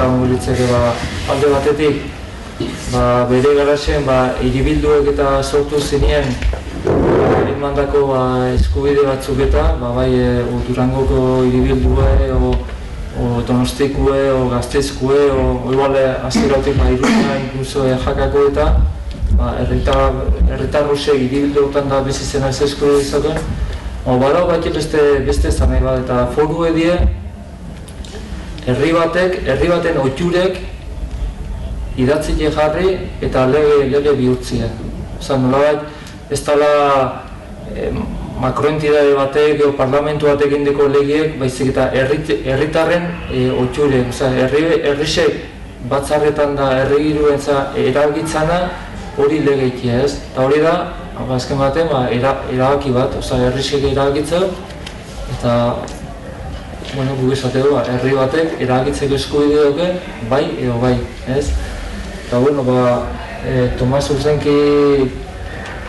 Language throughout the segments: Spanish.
Gontzala Mulitzeke alde batetik bere garazen hiribilduek eta sortu zinien emandako eskubide batzuk eta bai Durangoko hiribildue o Donostikue o Gasteizkue o igual hasieratik Iruña incluso Jakako eta herritarrosek hiribilduetan da bizi zena ez eskubide izaten badago beste esan nahi bat eta foru edie herri baten ohiturek idatzile jarri eta lege bihurtzia. Osa, nolabait, ez dela makroentidade batek edo parlamentu batek indiko legiek, baizik eta herritarren ohiturek. Osa, herrisek batzarretan da herrigiruen eragitzana hori legeikia, ez? Eta hori da, azken baten, erabaki bat, osa, herrisek eragitza eta guk esateko, herri batek eragitzeko eskubide duke, bai edo bai, ez? Eta, Tomas Urzenki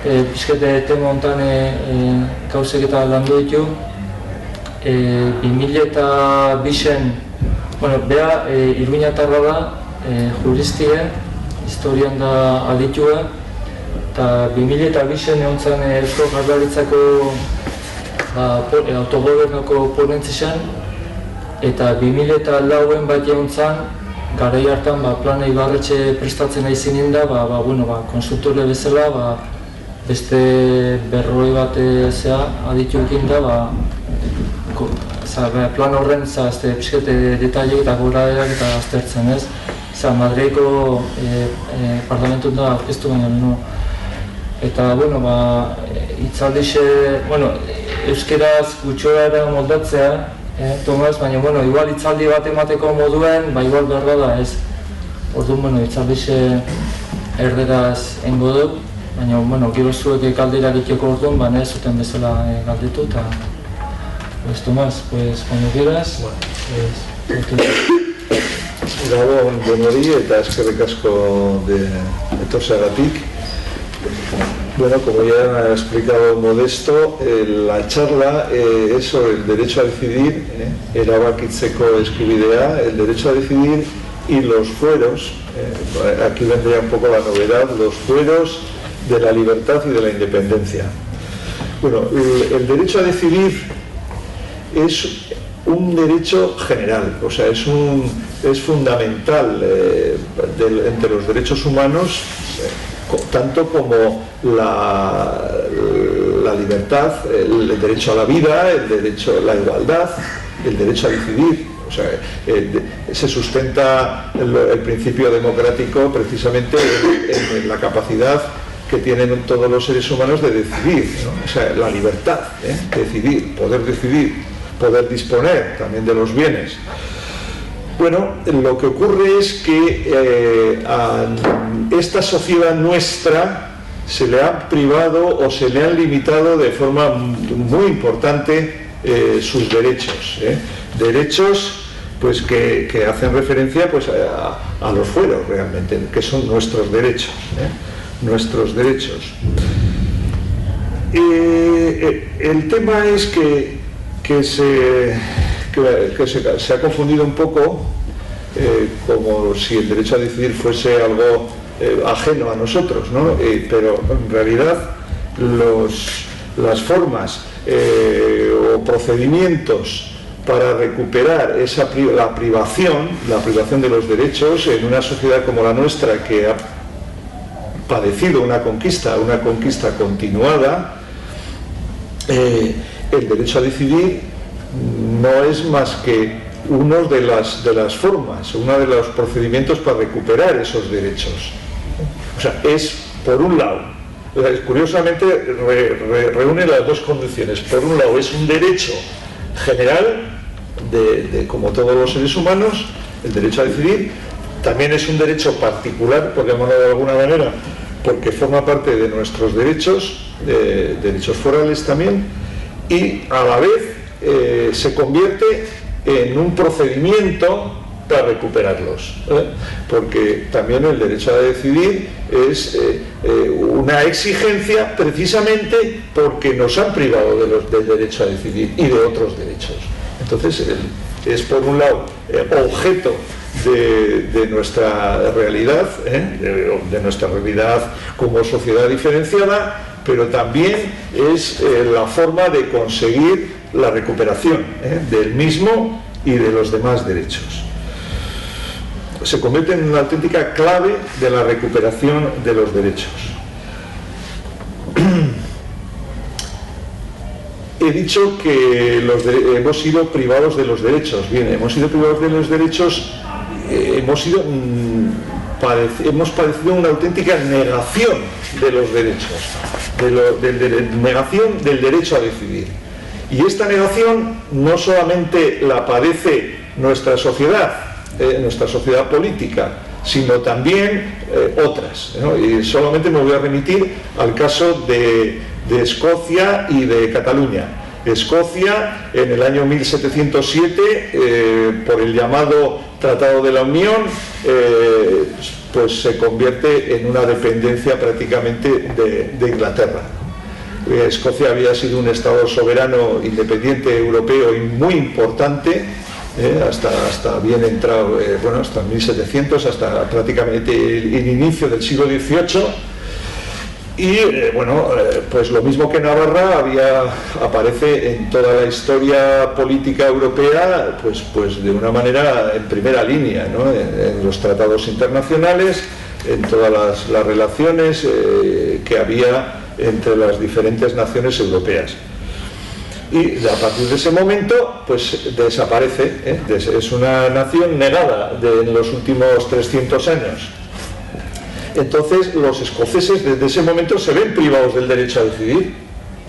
pixkete tema honetan gauzek eta landu ditu 2002-en, beha Iruñatarra da, juristie, historian da aditue eta 2002-en egon zen Eusko Jaurlaritzako autogobernuko ponentzizan eta 2004en bat egon zen garai hartan plana Ibarretxe prestatzen nahi zinen da konsultore bezala beste 100 bat adituekin da plan horren pixkete detaile eta goraderak eta aztertzen ez Madreiko parlamentun da aurkeztu baina eta itzaldixe euskeraz gutxoara moldatzea Tomas, baina, igual itzaldi bat emateko moduen, igual behar da ez. Orduan, itzaldixe erderaz engo du, baina, gero zuek galderak ikeko orduan, ez zuten bezala galdetu, eta... Tomas, cuando quieras... Gabon denori eta eskerrik asko etorseagatik. Como ya ha explicado Modesto, la charla es sobre el derecho a decidir, erabakitzeko eskubidea, el derecho a decidir y los fueros, aquí vendría un poco la novedad, los fueros de la libertad y de la independencia. El derecho a decidir es un derecho general, o sea, es fundamental entre los derechos humanos, tanto como la libertad, el derecho a la vida, el derecho a la igualdad, el derecho a decidir. O sea, se sustenta el principio democrático precisamente en la capacidad que tienen todos los seres humanos de decidir, ¿no? O sea, la libertad, decidir, poder disponer también de los bienes. Lo que ocurre es que a esta sociedad nuestra se le ha privado o se le han limitado de forma muy importante sus derechos. Derechos que hacen referencia a los fueros realmente, que son nuestros derechos. Nuestros derechos. El tema es que se ha confundido un poco como si el derecho a decidir fuese algo ajeno a nosotros, ¿no? Pero en realidad las formas o procedimientos para recuperar la privación de los derechos en una sociedad como la nuestra que ha padecido una conquista continuada, el derecho a decidir no es más que una de las formas, uno de los procedimientos para recuperar esos derechos. O sea, es, por un lado, curiosamente reúne las dos condiciones. Por un lado, es un derecho general, como todos los seres humanos, el derecho a decidir. También es un derecho particular, por llamarlo de alguna manera, porque forma parte de nuestros derechos, derechos forales también, y a la vez se convierte en un procedimiento para recuperarlos, porque también el derecho a decidir es una exigencia precisamente porque nos han privado del derecho a decidir y de otros derechos. Entonces es por un lado objeto de nuestra realidad, de nuestra realidad como sociedad diferenciada, pero también es la forma de conseguir la recuperación del mismo y de los demás derechos. Se convierte en una auténtica clave de la recuperación de los derechos. He dicho que hemos sido privados de los derechos. Bien, hemos sido privados de los derechos, hemos padecido una auténtica negación de los derechos, negación del derecho a decidir. Y esta negación no solamente la padece nuestra sociedad política, sino también otras, ¿no? Y solamente me voy a remitir al caso de Escocia y de Cataluña. Escocia, en el año 1707, por el llamado Tratado de la Unión, pues se convierte en una dependencia prácticamente de Inglaterra. Escocia había sido un estado soberano independiente europeo y muy importante, hasta bien entrado, hasta 1700, hasta prácticamente el inicio del siglo XVIII. Y pues lo mismo que Navarra aparece en toda la historia política europea, pues de una manera en primera línea, ¿no? En los tratados internacionales, en todas las relaciones que había entre las diferentes naciones europeas. Y a partir de ese momento pues desaparece, es una nación negada en los últimos 300 años. Entonces los escoceses desde ese momento se ven privados del derecho a decidir,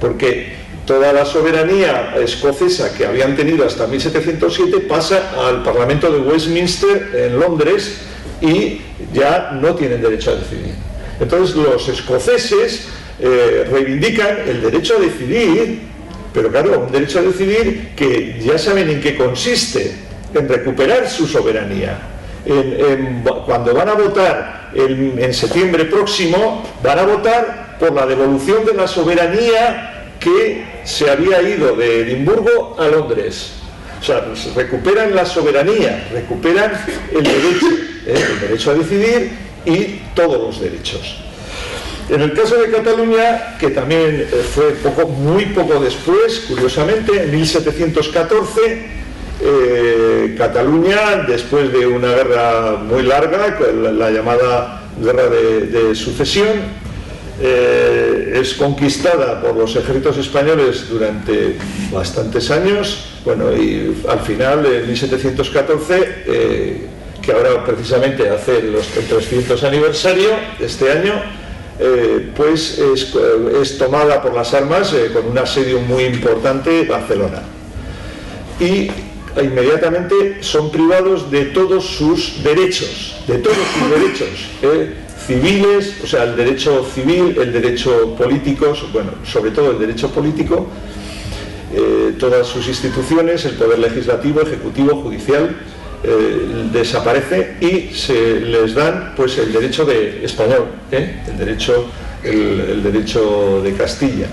porque toda la soberanía escocesa que habían tenido hasta 1707 pasa al Parlamento de Westminster en Londres y ya no tienen derecho a decidir. Entonces los escoceses reivindican el derecho a decidir, pero claro, un derecho a decidir que ya saben en qué consiste, en recuperar su soberanía. Cuando van a votar en septiembre próximo, van a votar por la devolución de la soberanía que se había ido de Edimburgo a Londres. O sea, recuperan la soberanía, recuperan el derecho a decidir y todos los derechos. En el caso de Cataluña, que también fue muy poco después, curiosamente, en 1714, Cataluña, después de una guerra muy larga, la llamada Guerra de Sucesión, es conquistada por los ejércitos españoles durante bastantes años, y al final, en 1714, que ahora precisamente hace el 300 aniversario de este año, pues es tomada por las armas con un asedio muy importante Barcelona. Y inmediatamente son privados de todos sus derechos, civiles, o sea, el derecho civil, el derecho político, sobre todo el derecho político, todas sus instituciones, el poder legislativo, ejecutivo, judicial, desaparece y se les dan pues el derecho español, el derecho de Castilla.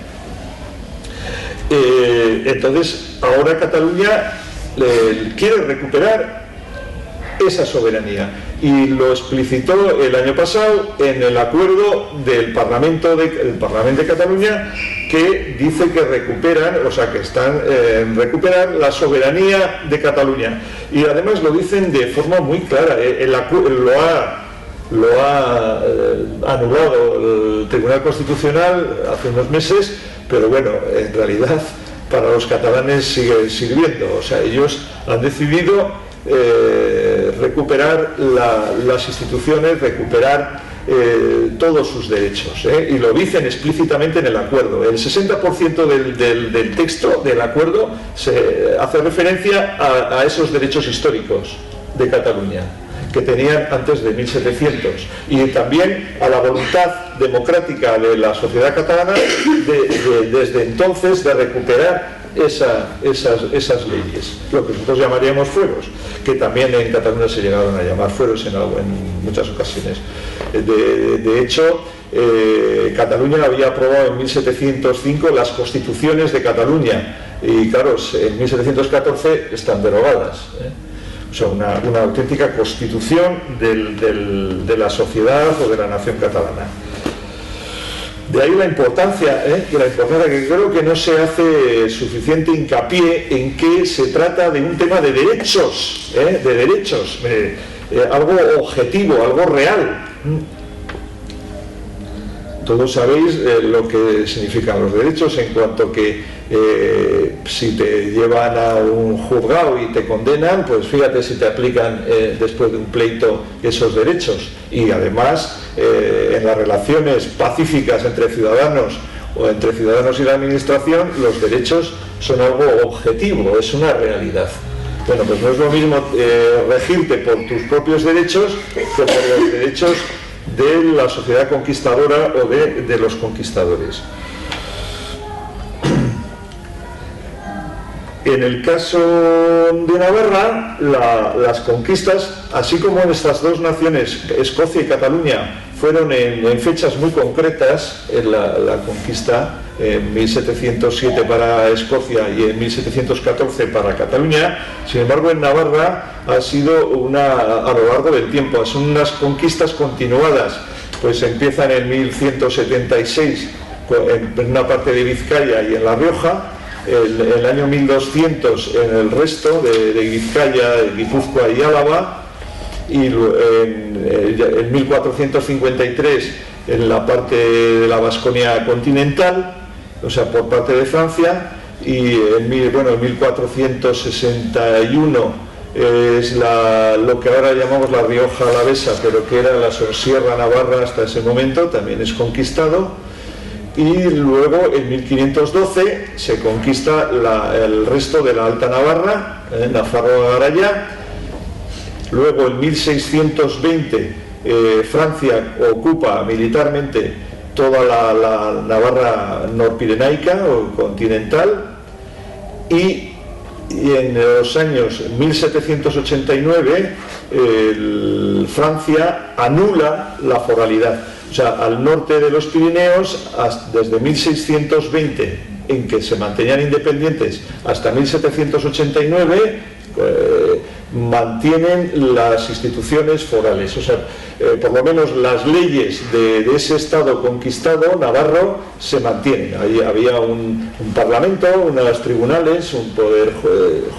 Entonces ahora Cataluña quiere recuperar esa soberanía y lo explicitó el año pasado en el acuerdo del Parlamento de Cataluña, que dice que están en recuperar la soberanía de Cataluña, y además lo dicen de forma muy clara. Lo ha anulado el Tribunal Constitucional hace unos meses, pero en realidad para los catalanes sigue sirviendo. O sea, ellos han decidido recuperar las instituciones, recuperar todos sus derechos, y lo dicen explícitamente en el acuerdo. El 60% del texto del acuerdo se hace referencia a esos derechos históricos de Cataluña que tenían antes de 1700, y también a la voluntad democrática de la sociedad catalana desde entonces de recuperar esas leyes, lo que nosotros llamaríamos fueros, que también en Cataluña se llegaron a llamar fueros en muchas ocasiones. De hecho, Cataluña había aprobado en 1705 las constituciones de Cataluña, y claro, en 1714 están derogadas, o sea, una auténtica constitución de la sociedad o de la nación catalana. De ahí la importancia que creo que no se hace suficiente hincapié en que se trata de un tema de derechos, algo objetivo, algo real. Todos sabéis lo que significan los derechos, en cuanto que si te llevan a un juzgado y te condenan, pues fíjate si te aplican después de un pleito esos derechos. Y además en las relaciones pacíficas entre ciudadanos o entre ciudadanos y la administración, los derechos son algo objetivo, es una realidad. Bueno, pues no es lo mismo regirte por tus propios derechos que por los derechos de la sociedad conquistadora o de los conquistadores. En el caso de Navarra, las conquistas, así como en estas dos naciones, Escocia y Cataluña, fueron en fechas muy concretas. La conquista en 1707 para Escocia y en 1714 para Cataluña. Sin embargo, en Navarra ha sido a lo largo del tiempo, son unas conquistas continuadas. Pues empiezan en 1176 en una parte de Vizcaya y en La Rioja, el año 1200 en el resto de Vizcaya, Guipúzcoa y Álava, y en 1453 en la parte de la Vasconia continental, o sea, por parte de Francia, y en 1461 es lo que ahora llamamos la Rioja Alavesa, pero que era la Sonsierra Navarra hasta ese momento, también es conquistado. Y luego en 1512 se conquista el resto de la Alta Navarra, Nafarroa-Garaya. Luego en 1620 Francia ocupa militarmente toda la Navarra norpirenaica o continental, y en los años 1789 Francia anula la foralidad. O sea, al norte de los Pirineos, desde 1620, en que se mantenían independientes, hasta 1789, mantienen las instituciones forales. O sea, por lo menos las leyes de ese estado conquistado, navarro, se mantienen. Ahí había un parlamento, unos tribunales, un poder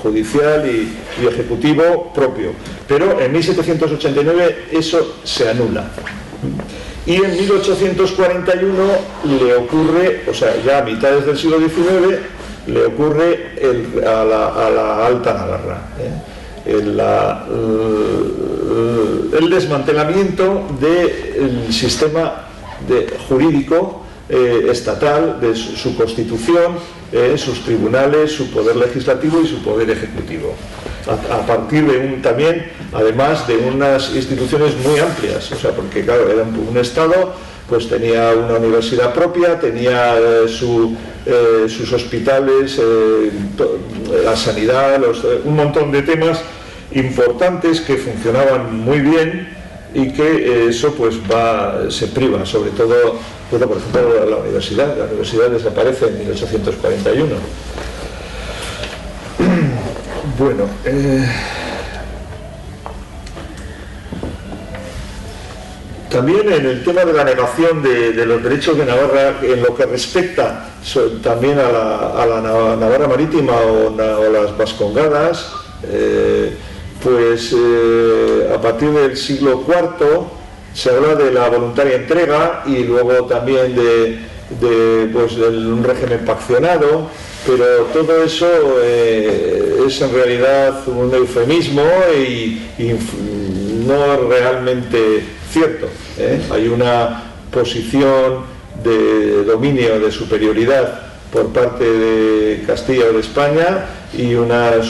judicial y ejecutivo propio. Pero en 1789 eso se anula. Y en 1841 le ocurre, o sea, ya a mitades del siglo XIX, le ocurre a la Alta Navarra, el desmantelamiento del sistema jurídico estatal, de su constitución, sus tribunales, su poder legislativo y su poder ejecutivo, a partir de también, además de unas instituciones muy amplias, o sea, porque claro, era un estado, pues tenía una universidad propia, tenía sus hospitales, la sanidad, un montón de temas importantes que funcionaban muy bien, y que eso pues se priva, sobre todo, bueno, por ejemplo, la universidad desaparece en 1841. Bueno, también en el tema de la negación de los derechos de Navarra, en lo que respecta también a la Navarra marítima o las Vascongadas, a partir del siglo IV se habla de la voluntaria entrega, y luego también de un régimen paccionado, pero todo eso es en realidad un eufemismo y no realmente cierto. Hay una posición de dominio, de superioridad por parte de Castilla o de España, y una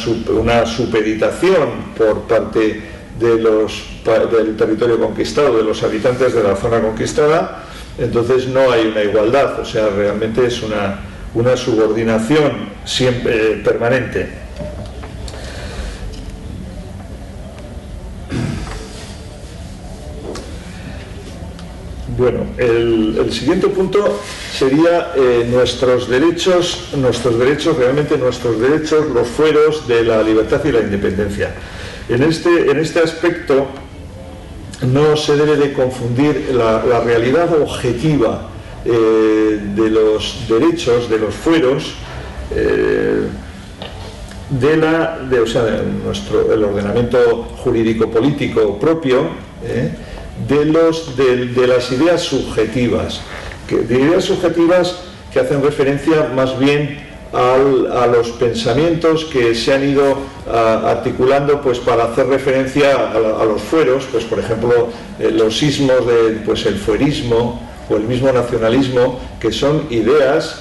supeditación por parte del territorio conquistado, de los habitantes de la zona conquistada. Entonces no hay una igualdad, o sea, realmente es una subordinación siempre permanente. Bueno, el siguiente punto sería nuestros derechos, los fueros de la libertad y la independencia. En este aspecto no se debe de confundir la realidad objetiva de los derechos, de los fueros, el ordenamiento jurídico-político propio, de las ideas subjetivas, que hacen referencia más bien a los pensamientos que se han ido articulando pues para hacer referencia a los fueros, pues por ejemplo los ismos pues el fuerismo o el mismo nacionalismo, que son ideas,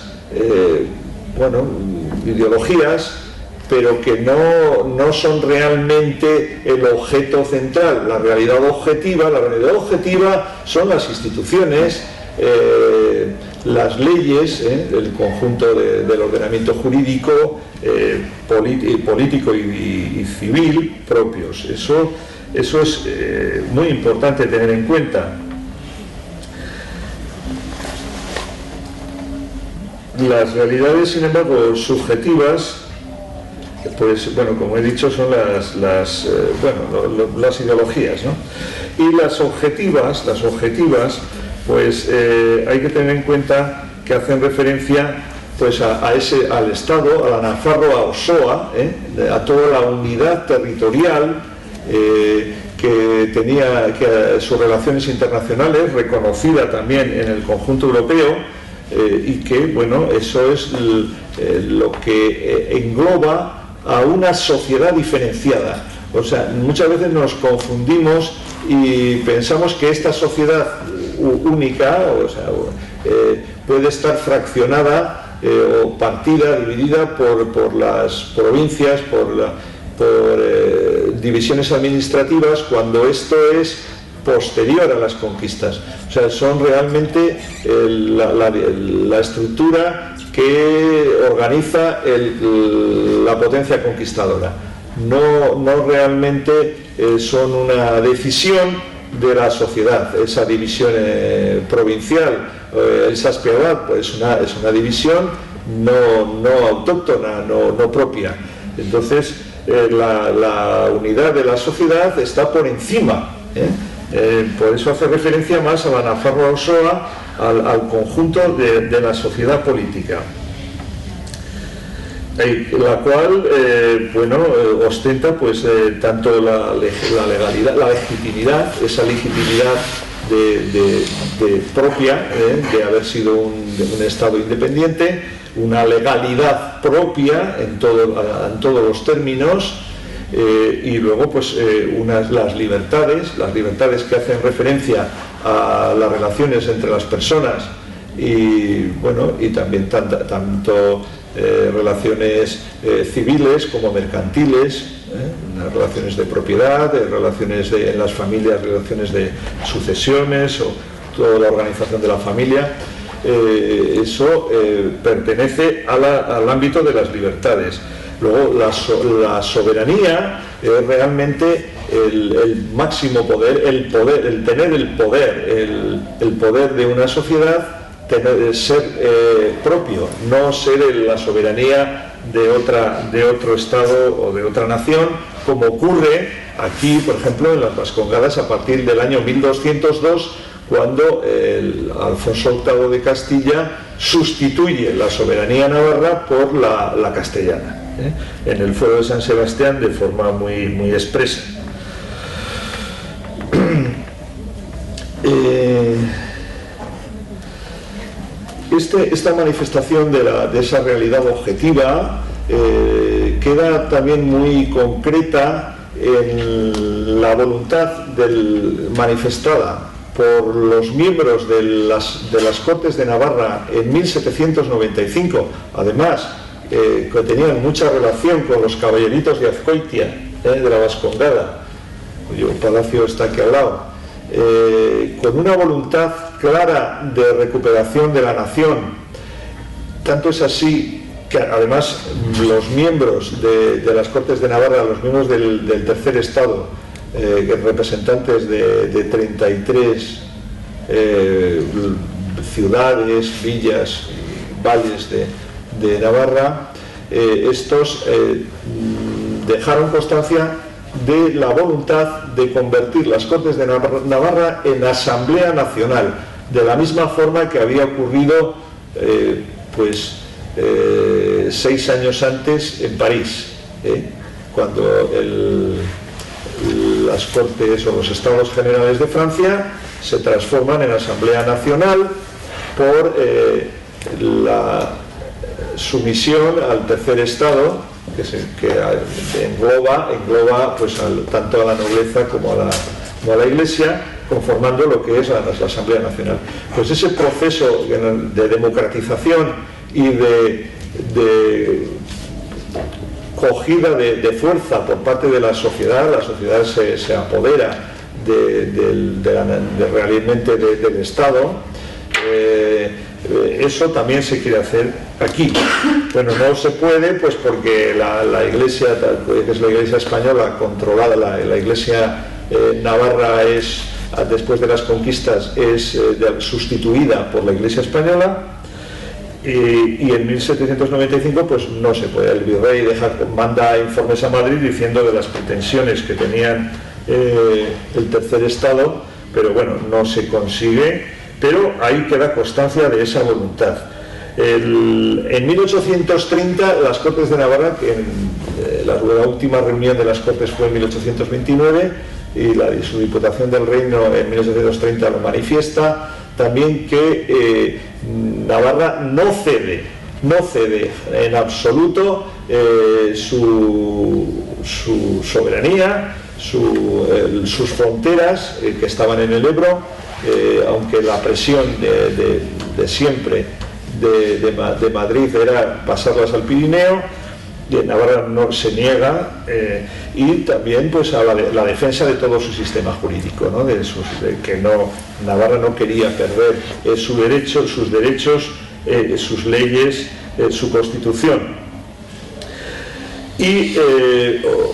ideologías, pero que no son realmente el objeto central. La realidad objetiva son las instituciones, las leyes, el conjunto del ordenamiento jurídico, político y civil propios. Eso es muy importante tener en cuenta. Las realidades, sin embargo, subjetivas, pues bueno, como he dicho, son las ideologías, ¿no? Y las objetivas, pues hay que tener en cuenta que hacen referencia pues al Estado, a la Nafarroa Osoa, a toda la unidad territorial que tenía sus relaciones internacionales, reconocida también en el conjunto europeo, y que, bueno, eso es lo que engloba a una sociedad diferenciada. O sea, muchas veces nos confundimos y pensamos que esta sociedad única, puede estar fraccionada o partida, dividida por las provincias, por divisiones administrativas, cuando esto es posterior a las conquistas. O sea, son realmente la estructura que organiza la potencia conquistadora. No realmente son una decisión de la sociedad. Esa división provincial, esa Saspiadat, pues es una división no autóctona, no propia. Entonces, la unidad de la sociedad está por encima. Por eso hace referencia más a la Nafarroa Osoa, al conjunto de la sociedad política, la cual ostenta pues tanto la legalidad, la legitimidad, esa legitimidad propia de haber sido un Estado independiente, una legalidad propia en todos los términos, y luego pues las libertades que hacen referencia a las relaciones entre las personas y también tanto relaciones civiles como mercantiles, las relaciones de propiedad, relaciones en las familias, relaciones de sucesiones o toda la organización de la familia. Eso pertenece al ámbito de las libertades. Luego la soberanía es realmente el máximo poder, el tener el poder de una sociedad, ser propio, no ser la soberanía de otro Estado o de otra nación, como ocurre aquí, por ejemplo, en las Vascongadas a partir del año 1202, cuando Alfonso VIII de Castilla sustituye la soberanía navarra por la castellana, en el Fuero de San Sebastián, de forma muy expresa. Esta manifestación de esa realidad objetiva queda también muy concreta en la voluntad manifestada por los miembros de las Cortes de Navarra en 1795, además que tenían mucha relación con los caballeritos de Azcoitia, de la Vascongada, cuyo palacio está aquí al lado, con una voluntad clara de recuperación de la nación. Tanto es así que además los miembros de las Cortes de Navarra, los miembros del tercer estado, representantes de 33 ciudades, villas y valles de Navarra, estos dejaron constancia de la voluntad de convertir las Cortes de Navarra en Asamblea Nacional, de la misma forma que había ocurrido 6 años antes en París, cuando las Cortes o los Estados Generales de Francia se transforman en Asamblea Nacional por la sumisión al tercer estado, que engloba pues tanto a la nobleza como a la Iglesia, conformando lo que es la Asamblea Nacional. Pues ese proceso de democratización y de cogida de fuerza por parte de la sociedad se apodera realmente del Estado. Eso también se quiere hacer aquí. Bueno, no se puede, pues porque la Iglesia, que es la Iglesia española controlada, la Iglesia navarra después de las conquistas es sustituida por la Iglesia española, y en 1795 pues no se puede. El virrey manda informes a Madrid diciendo de las pretensiones que tenían el tercer estado, pero bueno, no se consigue, pero ahí queda constancia de esa voluntad. En 1830 las Cortes de Navarra, la última reunión de las Cortes fue en 1829, y su Diputación del Reino en 1830 lo manifiesta también, que Navarra no cede en absoluto su soberanía, sus fronteras que estaban en el Ebro, aunque la presión de siempre de Madrid era pasarlas al Pirineo. Navarra no se niega, y también pues a la defensa de todo su sistema jurídico, ¿no? Navarra no quería perder sus derechos, sus leyes, su constitución. Y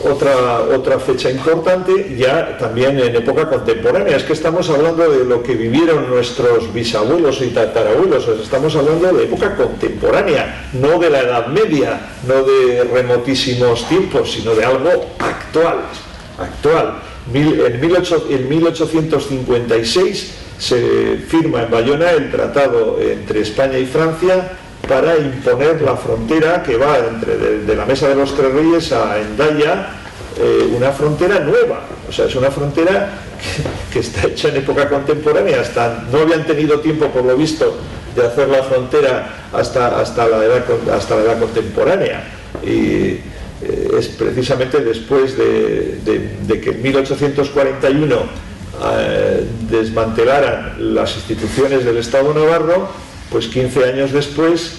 otra fecha importante, ya también en época contemporánea, es que estamos hablando de lo que vivieron nuestros bisabuelos y tatarabuelos, estamos hablando de época contemporánea, no de la Edad Media, no de remotísimos tiempos, sino de algo actual. En 1856 se firma en Bayona el tratado entre España y Francia para imponer la frontera que va de la Mesa de los Tres Reyes a Hendaya, una frontera nueva, o sea, es una frontera que está hecha en época contemporánea. No habían tenido tiempo, por lo visto, de hacer la frontera hasta la edad contemporánea, y es precisamente después de que en 1841 desmantelaran las instituciones del Estado navarro, pues 15 años después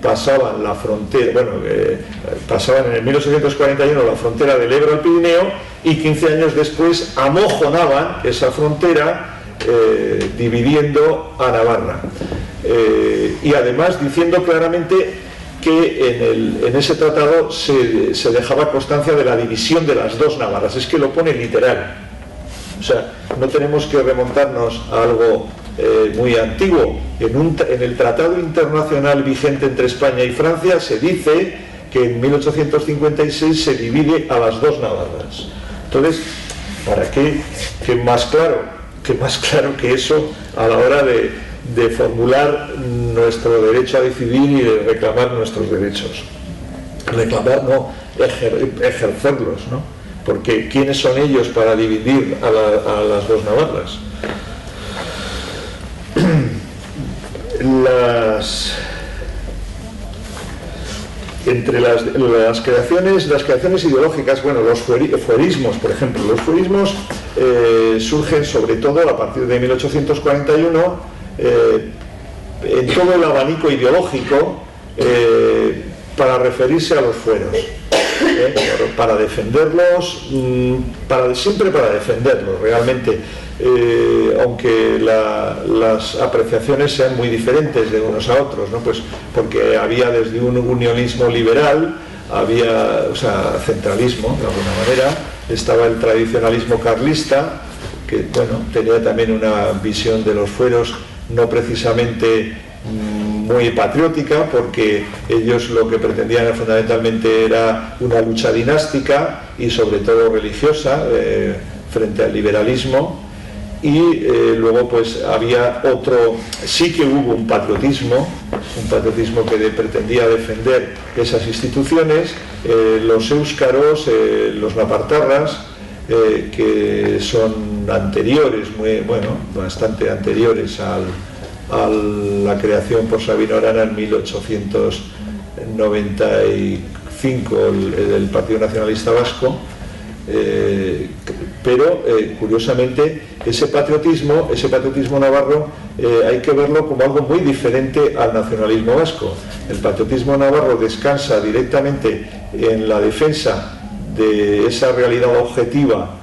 pasaban la frontera, pasaban en el 1841 la frontera del Ebro al Pirineo, y 15 años después amojonaban esa frontera, dividiendo a Navarra, y además diciendo claramente que en ese tratado se dejaba constancia de la división de las dos Navarras. Es que lo pone literal, o sea, no tenemos que remontarnos a algo muy antiguo. En el tratado internacional vigente entre España y Francia se dice que en 1856 se divide a las dos Navarras. Entonces, ¿para qué más claro que eso a la hora de formular nuestro derecho a decidir y de reclamar nuestros derechos? Reclamar, no ejercerlos, ¿no? Porque ¿quiénes son ellos para dividir a las dos Navarras? Entre las creaciones ideológicas, bueno, los fuerismos, por ejemplo, los fuerismos surgen sobre todo a partir de 1841 en todo el abanico ideológico, para referirse a los fueros, para defenderlos, siempre para defenderlos realmente, aunque las apreciaciones sean muy diferentes de unos a otros, ¿no? Pues porque había desde un unionismo liberal, centralismo de alguna manera, estaba el tradicionalismo carlista, que tenía también una visión de los fueros no precisamente muy patriótica, porque ellos lo que pretendían fundamentalmente era una lucha dinástica y sobre todo religiosa frente al liberalismo. Y luego pues había otro, sí que hubo un patriotismo que pretendía defender esas instituciones, los éuskaros, los napartarras, que son anteriores, bastante anteriores a la creación por Sabino Arana en 1895 del Partido Nacionalista Vasco. Pero curiosamente ese patriotismo navarro hay que verlo como algo muy diferente al nacionalismo vasco. El patriotismo navarro descansa directamente en la defensa de esa realidad objetiva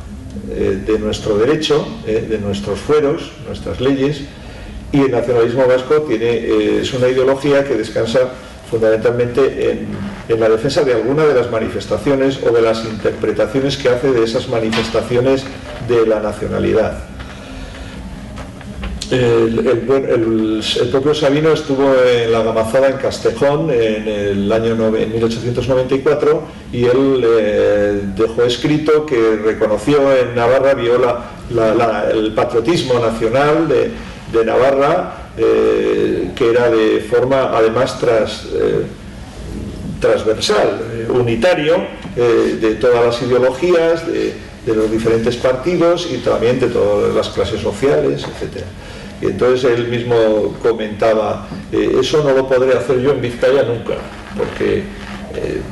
de nuestro derecho, de nuestros fueros, nuestras leyes, y el nacionalismo vasco es una ideología que descansa fundamentalmente en la defensa de alguna de las manifestaciones o de las interpretaciones que hace de esas manifestaciones de la nacionalidad. El propio Sabino estuvo en la Gamazada en Castejón en 1894 y él dejó escrito que reconoció en Navarra, vio el patriotismo nacional de Navarra, que era de forma además transversal, unitario, de todas las ideologías, de los diferentes partidos y también de todas las clases sociales, etc. Y entonces él mismo comentaba, eso no lo podré hacer yo en Vizcaya nunca, porque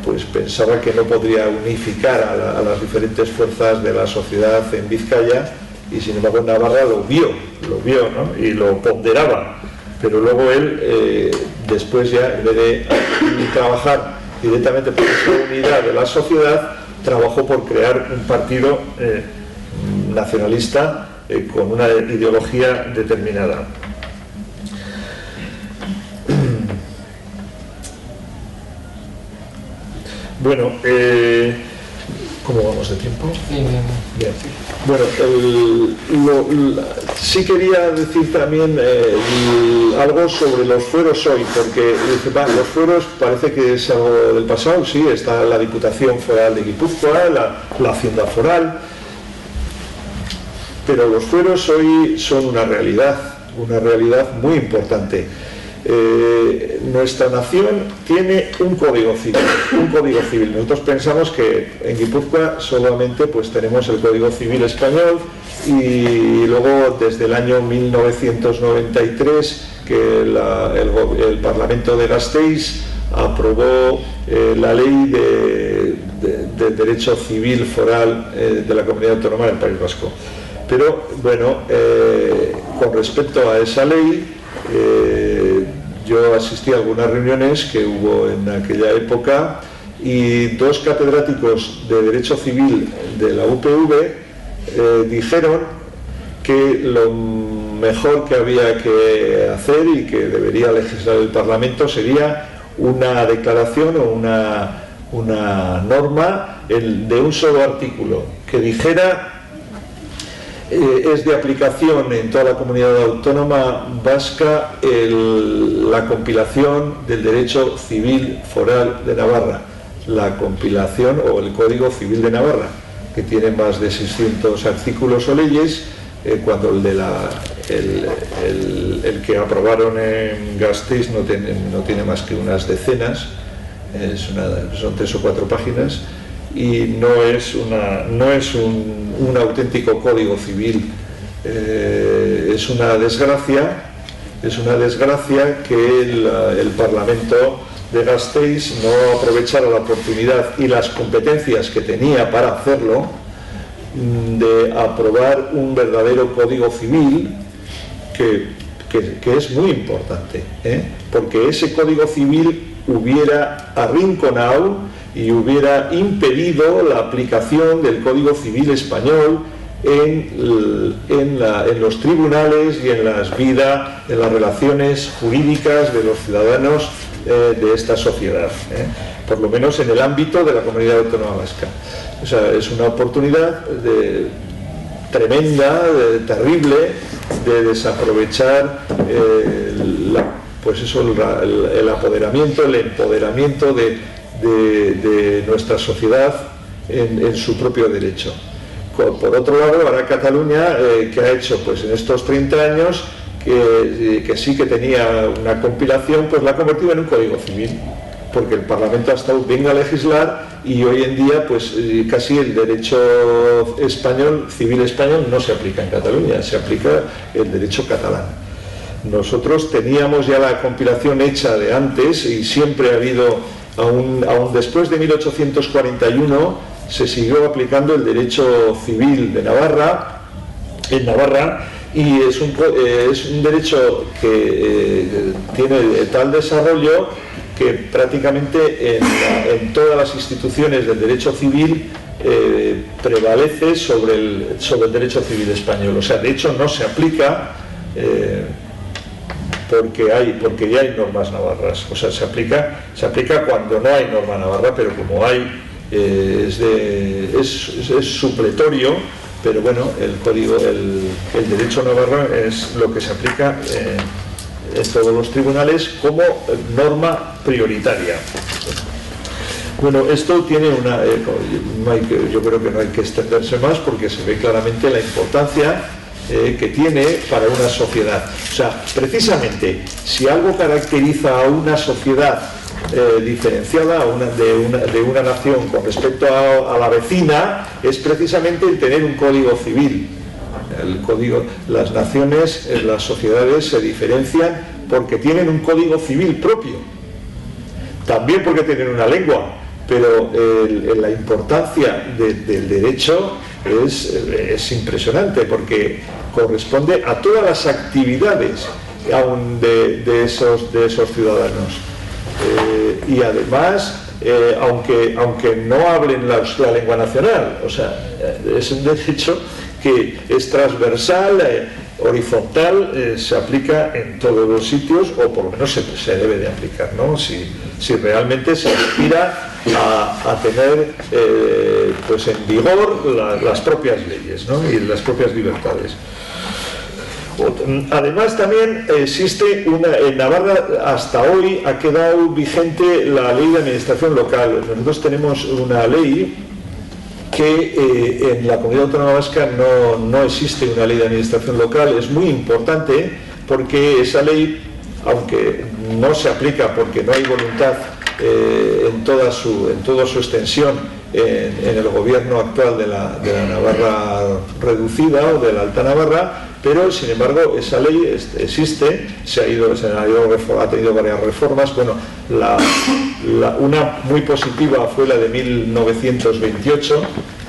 pues pensaba que no podría unificar a las diferentes fuerzas de la sociedad en Vizcaya, y sin embargo en Navarra lo vio, ¿no? Y lo ponderaba. Pero luego él, después ya, en vez de trabajar directamente por esa unidad de la sociedad, trabajó por crear un partido nacionalista con una ideología determinada. Bueno, ¿cómo vamos de tiempo? Bien. Bueno, sí quería decir también algo sobre los fueros hoy, porque los fueros parece que es algo del pasado. Sí, está la Diputación Foral de Guipúzcoa, la Hacienda Foral, pero los fueros hoy son una realidad muy importante. Nuestra nación tiene un código civil. Nosotros pensamos que en Guipúzcoa solamente pues tenemos el Código Civil español, y luego desde el año 1993 que el Parlamento de Gasteiz aprobó la ley de derecho civil foral de la Comunidad Autónoma del País Vasco. Pero bueno, con respecto a esa ley, yo asistí a algunas reuniones que hubo en aquella época, y dos catedráticos de Derecho Civil de la UPV dijeron que lo mejor que había que hacer y que debería legislar el Parlamento sería una declaración o una norma de un solo artículo que dijera: es de aplicación en toda la comunidad autónoma vasca la compilación del derecho civil foral de Navarra, la compilación o el Código Civil de Navarra, que tiene más de 600 artículos o leyes, cuando el que aprobaron en Gasteiz no tiene más que unas decenas, son 3 o 4 páginas. Y no es un auténtico código civil, es una desgracia que el Parlamento de Gasteiz no aprovechara la oportunidad y las competencias que tenía para hacerlo, de aprobar un verdadero código civil que es muy importante, porque ese código civil hubiera arrinconado y hubiera impedido la aplicación del Código Civil español en los tribunales y en las relaciones jurídicas de los ciudadanos de esta sociedad, por lo menos en el ámbito de la Comunidad Autónoma Vasca. O sea, es una oportunidad tremenda, terrible, de desaprovechar pues eso, el apoderamiento, el empoderamiento de nuestra sociedad en su propio derecho. Por otro lado, ahora Cataluña, que ha hecho pues en estos 30 años, que sí que tenía una compilación, pues la ha convertido en un código civil, porque el Parlamento ha estado bien a legislar y hoy en día pues casi el derecho español, civil español, no se aplica en Cataluña, se aplica el derecho catalán. Nosotros teníamos ya la compilación hecha de antes y siempre ha habido, aún después de 1841, se siguió aplicando el derecho civil de Navarra, en Navarra, y es un derecho que tiene tal desarrollo que prácticamente en todas las instituciones del derecho civil prevalece sobre el derecho civil español. O sea, de hecho no se aplica porque ya hay normas navarras. O sea, se aplica cuando no hay norma navarra, pero como hay, es supletorio, pero bueno, el derecho navarro es lo que se aplica en todos los tribunales como norma prioritaria. Bueno, esto tiene yo creo que no hay que extenderse más porque se ve claramente la importancia que tiene para una sociedad. O sea, precisamente, si algo caracteriza a una sociedad diferenciada de una nación con respecto a la vecina, es precisamente el tener un código civil. Las naciones, las sociedades se diferencian porque tienen un código civil propio, también porque tienen una lengua, pero la importancia del derecho es impresionante porque corresponde a todas las actividades aún de esos ciudadanos. Y además, aunque no hablen la lengua nacional, o sea, es un derecho que es transversal, horizontal, se aplica en todos los sitios, o por lo menos se debe de aplicar, ¿no? Si realmente se aspira a tener pues en vigor las propias leyes, ¿no? Y las propias libertades. Además también existe en Navarra hasta hoy ha quedado vigente la ley de administración local. Nosotros tenemos una ley que en la Comunidad Autónoma Vasca no existe una ley de administración local. Es muy importante porque esa ley, aunque no se aplica porque no hay voluntad en toda su extensión en el gobierno actual de la Navarra reducida o de la Alta Navarra, pero sin embargo esa ley existe, ha tenido varias reformas. Bueno, una muy positiva fue la de 1928,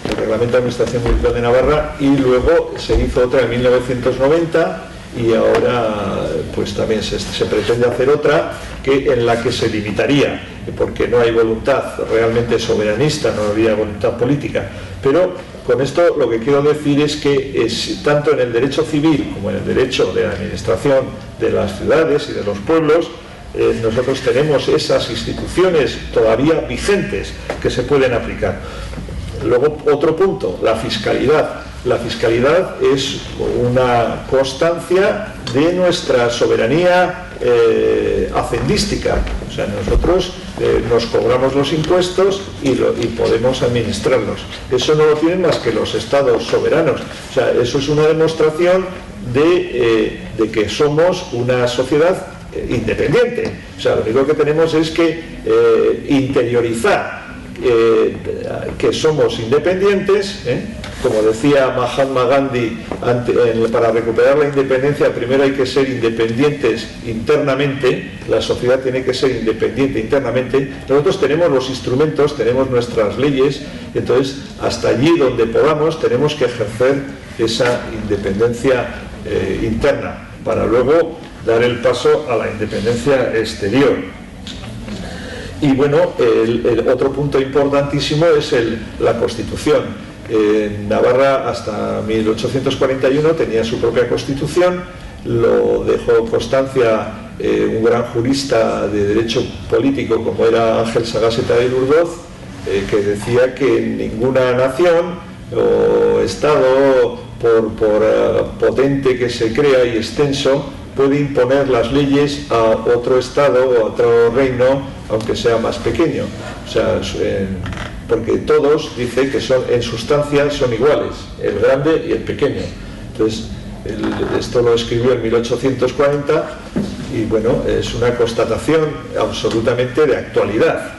el Reglamento de Administración Municipal de Navarra, y luego se hizo otra en 1990 y ahora pues también se pretende hacer otra en la que se limitaría, porque no hay voluntad realmente soberanista, no había voluntad política. Pero con esto lo que quiero decir es que tanto en el derecho civil como en el derecho de administración de las ciudades y de los pueblos, nosotros tenemos esas instituciones todavía vigentes que se pueden aplicar. Luego, otro punto, la fiscalidad. La fiscalidad es una constancia de nuestra soberanía hacendística. O sea, nosotros nos cobramos los impuestos y podemos administrarlos. Eso no lo tienen más que los estados soberanos. O sea, eso es una demostración de que somos una sociedad independiente. O sea, lo único que tenemos es que interiorizar que somos independientes, como decía Mahatma Gandhi, para recuperar la independencia primero hay que ser independientes internamente, la sociedad tiene que ser independiente internamente. Nosotros tenemos los instrumentos, tenemos nuestras leyes, entonces hasta allí donde podamos tenemos que ejercer esa independencia interna para luego dar el paso a la independencia exterior. Y bueno, el otro punto importantísimo es la Constitución. Navarra hasta 1841 tenía su propia Constitución, lo dejó constancia un gran jurista de derecho político como era Ángel Sagasta de Lurdoz, que decía que ninguna nación o Estado, por potente que se crea y extenso, puede imponer las leyes a otro Estado o a otro reino, aunque sea más pequeño. O sea, porque todos, dice, que son, en sustancia son iguales, el grande y el pequeño. Entonces, esto lo escribió en 1840 y bueno, es una constatación absolutamente de actualidad.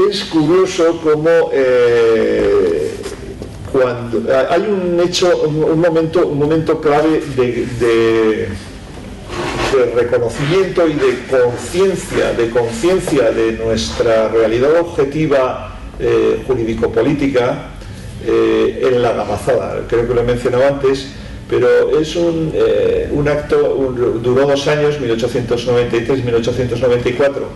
Es curioso cómo cuando hay un hecho, un momento clave de reconocimiento y de conciencia de nuestra realidad objetiva jurídico-política en la gamazada. Creo que lo he mencionado antes, pero es un acto, duró 2 años, 1893-1894.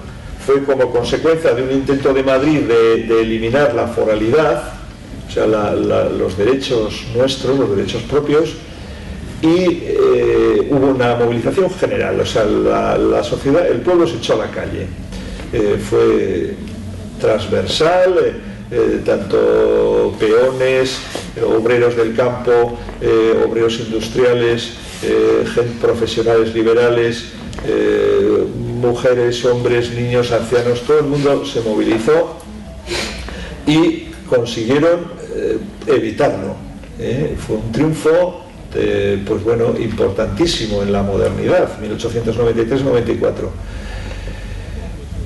Fue como consecuencia de un intento de Madrid de eliminar la foralidad, o sea, los derechos nuestros, los derechos propios, y hubo una movilización general, o sea, la sociedad, el pueblo se echó a la calle. Fue transversal, tanto peones, obreros del campo, obreros industriales, profesionales liberales, mujeres, hombres, niños, ancianos, todo el mundo se movilizó y consiguieron evitarlo. Fue un triunfo pues bueno, importantísimo en la modernidad, 1893-94.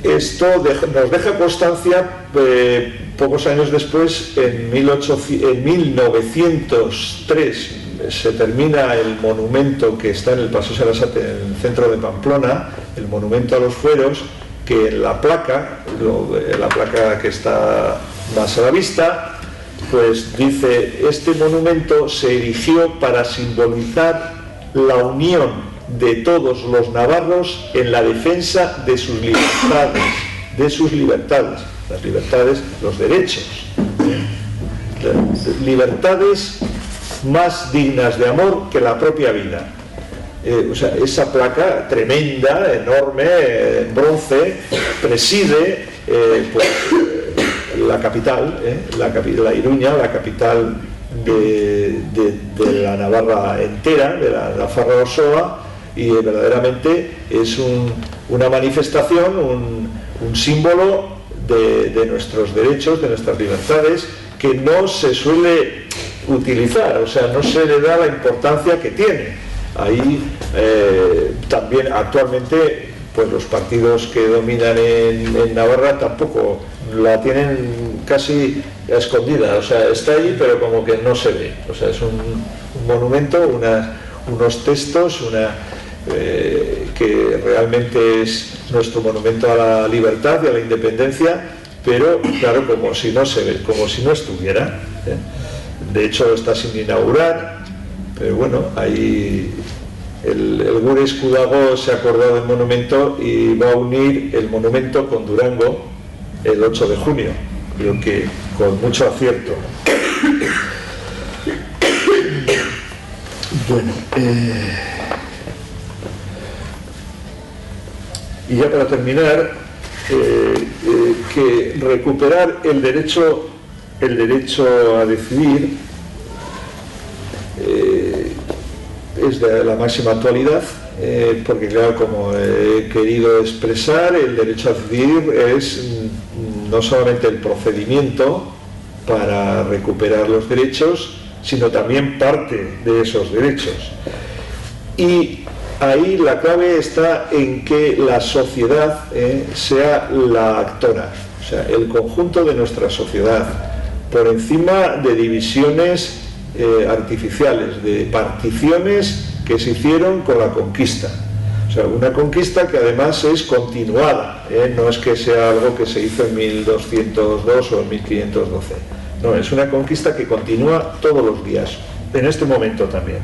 Esto nos deja constancia pocos años después, en 1903 se termina el monumento que está en el Paseo Sarasate, en el centro de Pamplona, el monumento a los fueros, que en la placa que está más a la vista, pues dice: este monumento se erigió para simbolizar la unión de todos los navarros en la defensa de sus libertades, las libertades, los derechos, libertades más dignas de amor que la propia vida. O sea, esa placa tremenda, enorme, en bronce, preside pues, la capital, la Iruña, la capital de la Navarra entera, de la Nafarroa Osoa, y verdaderamente es una manifestación, un símbolo de nuestros derechos, de nuestras libertades, que no se suele utilizar, o sea, no se le da la importancia que tiene. Ahí también actualmente pues los partidos que dominan en Navarra tampoco la tienen casi escondida, o sea, está ahí pero como que no se ve, o sea, es un monumento, unos textos, que realmente es nuestro monumento a la libertad y a la independencia, pero claro, como si no se ve, como si no estuviera. De hecho está sin inaugurar, pero bueno, ahí el Gure Escudago se ha acordado del monumento y va a unir el monumento con Durango el 8 de junio, creo que con mucho acierto. Bueno, y ya para terminar, que recuperar el derecho a decidir es de la máxima actualidad, porque claro, como he querido expresar, el derecho a decidir es no solamente el procedimiento para recuperar los derechos, sino también parte de esos derechos. Y ahí la clave está en que la sociedad sea la actora, o sea, el conjunto de nuestra sociedad, por encima de divisiones artificiales, de particiones que se hicieron con la conquista. O sea, una conquista que además es continuada, no es que sea algo que se hizo en 1202 o en 1512. No, es una conquista que continúa todos los días, en este momento también.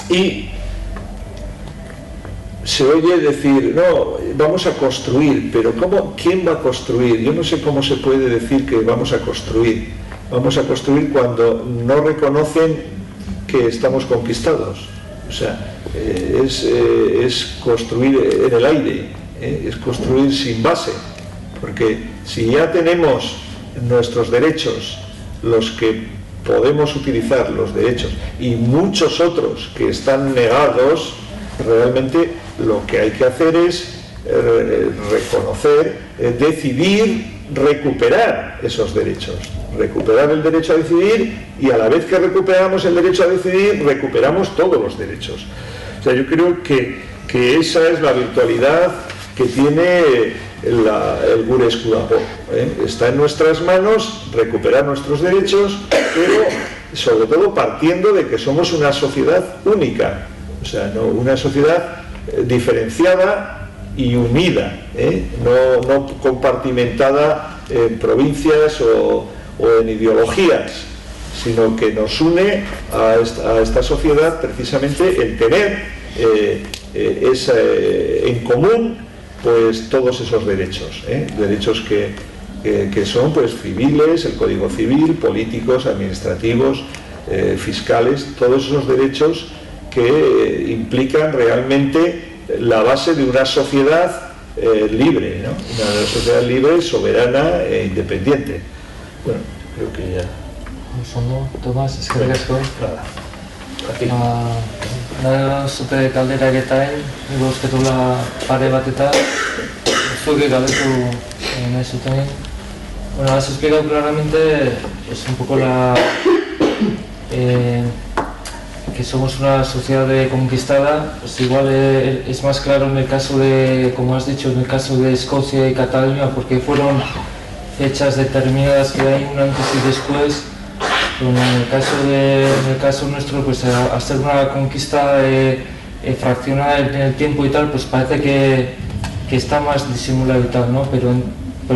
Y se oye decir, no, vamos a construir, pero ¿quién va a construir? Yo no sé cómo se puede decir que vamos a construir. Vamos a construir cuando no reconocen que estamos conquistados. O sea, es construir en el aire, es construir sin base, porque si ya tenemos nuestros derechos, los que podemos utilizar los derechos y muchos otros que están negados, realmente lo que hay que hacer es reconocer, decidir recuperar esos derechos, recuperar el derecho a decidir, y a la vez que recuperamos el derecho a decidir, recuperamos todos los derechos. O sea, yo creo que esa es la virtualidad que tiene el Gure Escudapo. Está en nuestras manos recuperar nuestros derechos, pero sobre todo partiendo de que somos una sociedad única, o sea, no una sociedad diferenciada y unida, no compartimentada en provincias o en ideologías, sino que nos une a esta sociedad precisamente el tener en común pues todos esos derechos, derechos que son pues civiles, el Código Civil, políticos, administrativos, fiscales, todos esos derechos que implican realmente la base de una sociedad libre, ¿no? Una sociedad libre, soberana e independiente. Bueno, creo que ya. Ondo, Tomas, eskerrik asko. Nada. Aquí. Zute galderak eta ego usketula pare bat eta zuke galdetu nahi zuten. Bueno, has explicado claramente pues, un poco que somos una sociedad conquistada. Pues igual es más claro en el caso de, como has dicho, en el caso de Escocia y Cataluña, porque fueron fechas determinadas que hay un antes y después. Bueno, en el caso nuestro, pues al ser una conquista fraccionada en el tiempo y tal, pues parece que está más disimulado y tal, ¿no? Pero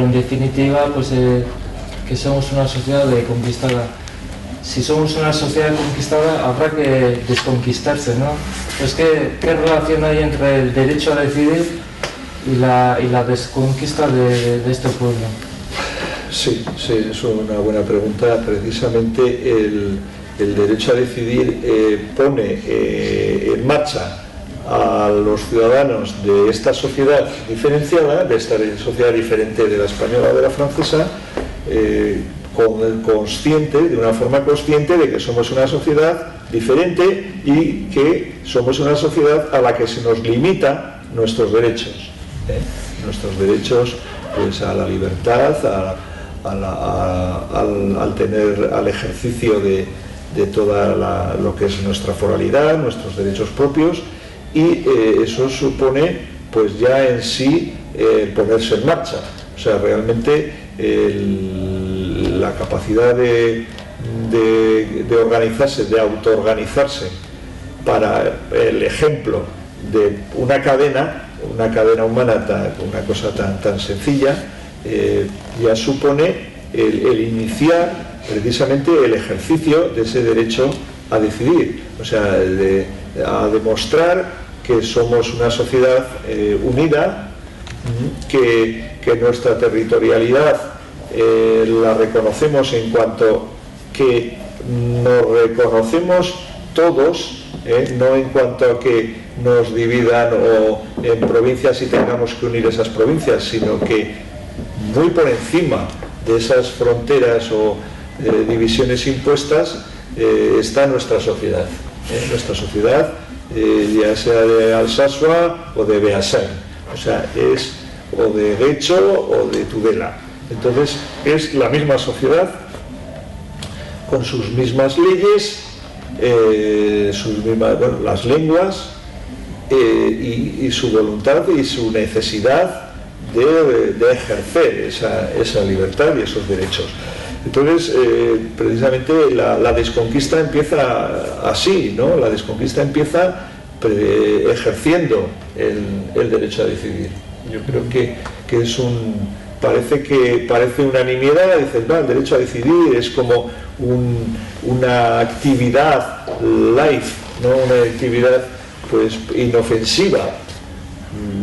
en definitiva, pues que somos una sociedad conquistada. Si somos una sociedad conquistada, habrá que desconquistarse, ¿no? Pues ¿qué relación hay entre el derecho a decidir y la desconquista de este pueblo? Sí, es una buena pregunta. Precisamente el derecho a decidir pone en marcha a los ciudadanos de esta sociedad diferenciada, de esta sociedad diferente de la española o de la francesa, de una forma consciente de que somos una sociedad diferente y que somos una sociedad a la que se nos limita nuestros derechos. Nuestros derechos pues, a la libertad, al ejercicio de toda lo que es nuestra foralidad, nuestros derechos propios, y eso supone pues ya en sí el ponerse en marcha. O sea, realmente la capacidad de organizarse, de autoorganizarse para el ejemplo de una cadena humana, una cosa tan sencilla, ya supone el iniciar precisamente el ejercicio de ese derecho a decidir, o sea, a demostrar que somos una sociedad unida, que nuestra territorialidad la reconocemos en cuanto que nos reconocemos todos, no en cuanto a que nos dividan o en provincias y tengamos que unir esas provincias, sino que muy por encima de esas fronteras o divisiones impuestas está nuestra sociedad. Nuestra sociedad, ya sea de Alsasua o de Beasain, o sea, es o de Guecho o de Tudela. Entonces es la misma sociedad con sus mismas leyes, las lenguas y su voluntad y su necesidad de ejercer esa libertad y esos derechos. Entonces, precisamente la desconquista empieza así, ¿no? La desconquista empieza ejerciendo el derecho a decidir. Yo creo que parece una nimiedad. Dices, el derecho a decidir es como una actividad life, ¿no? Una actividad pues inofensiva.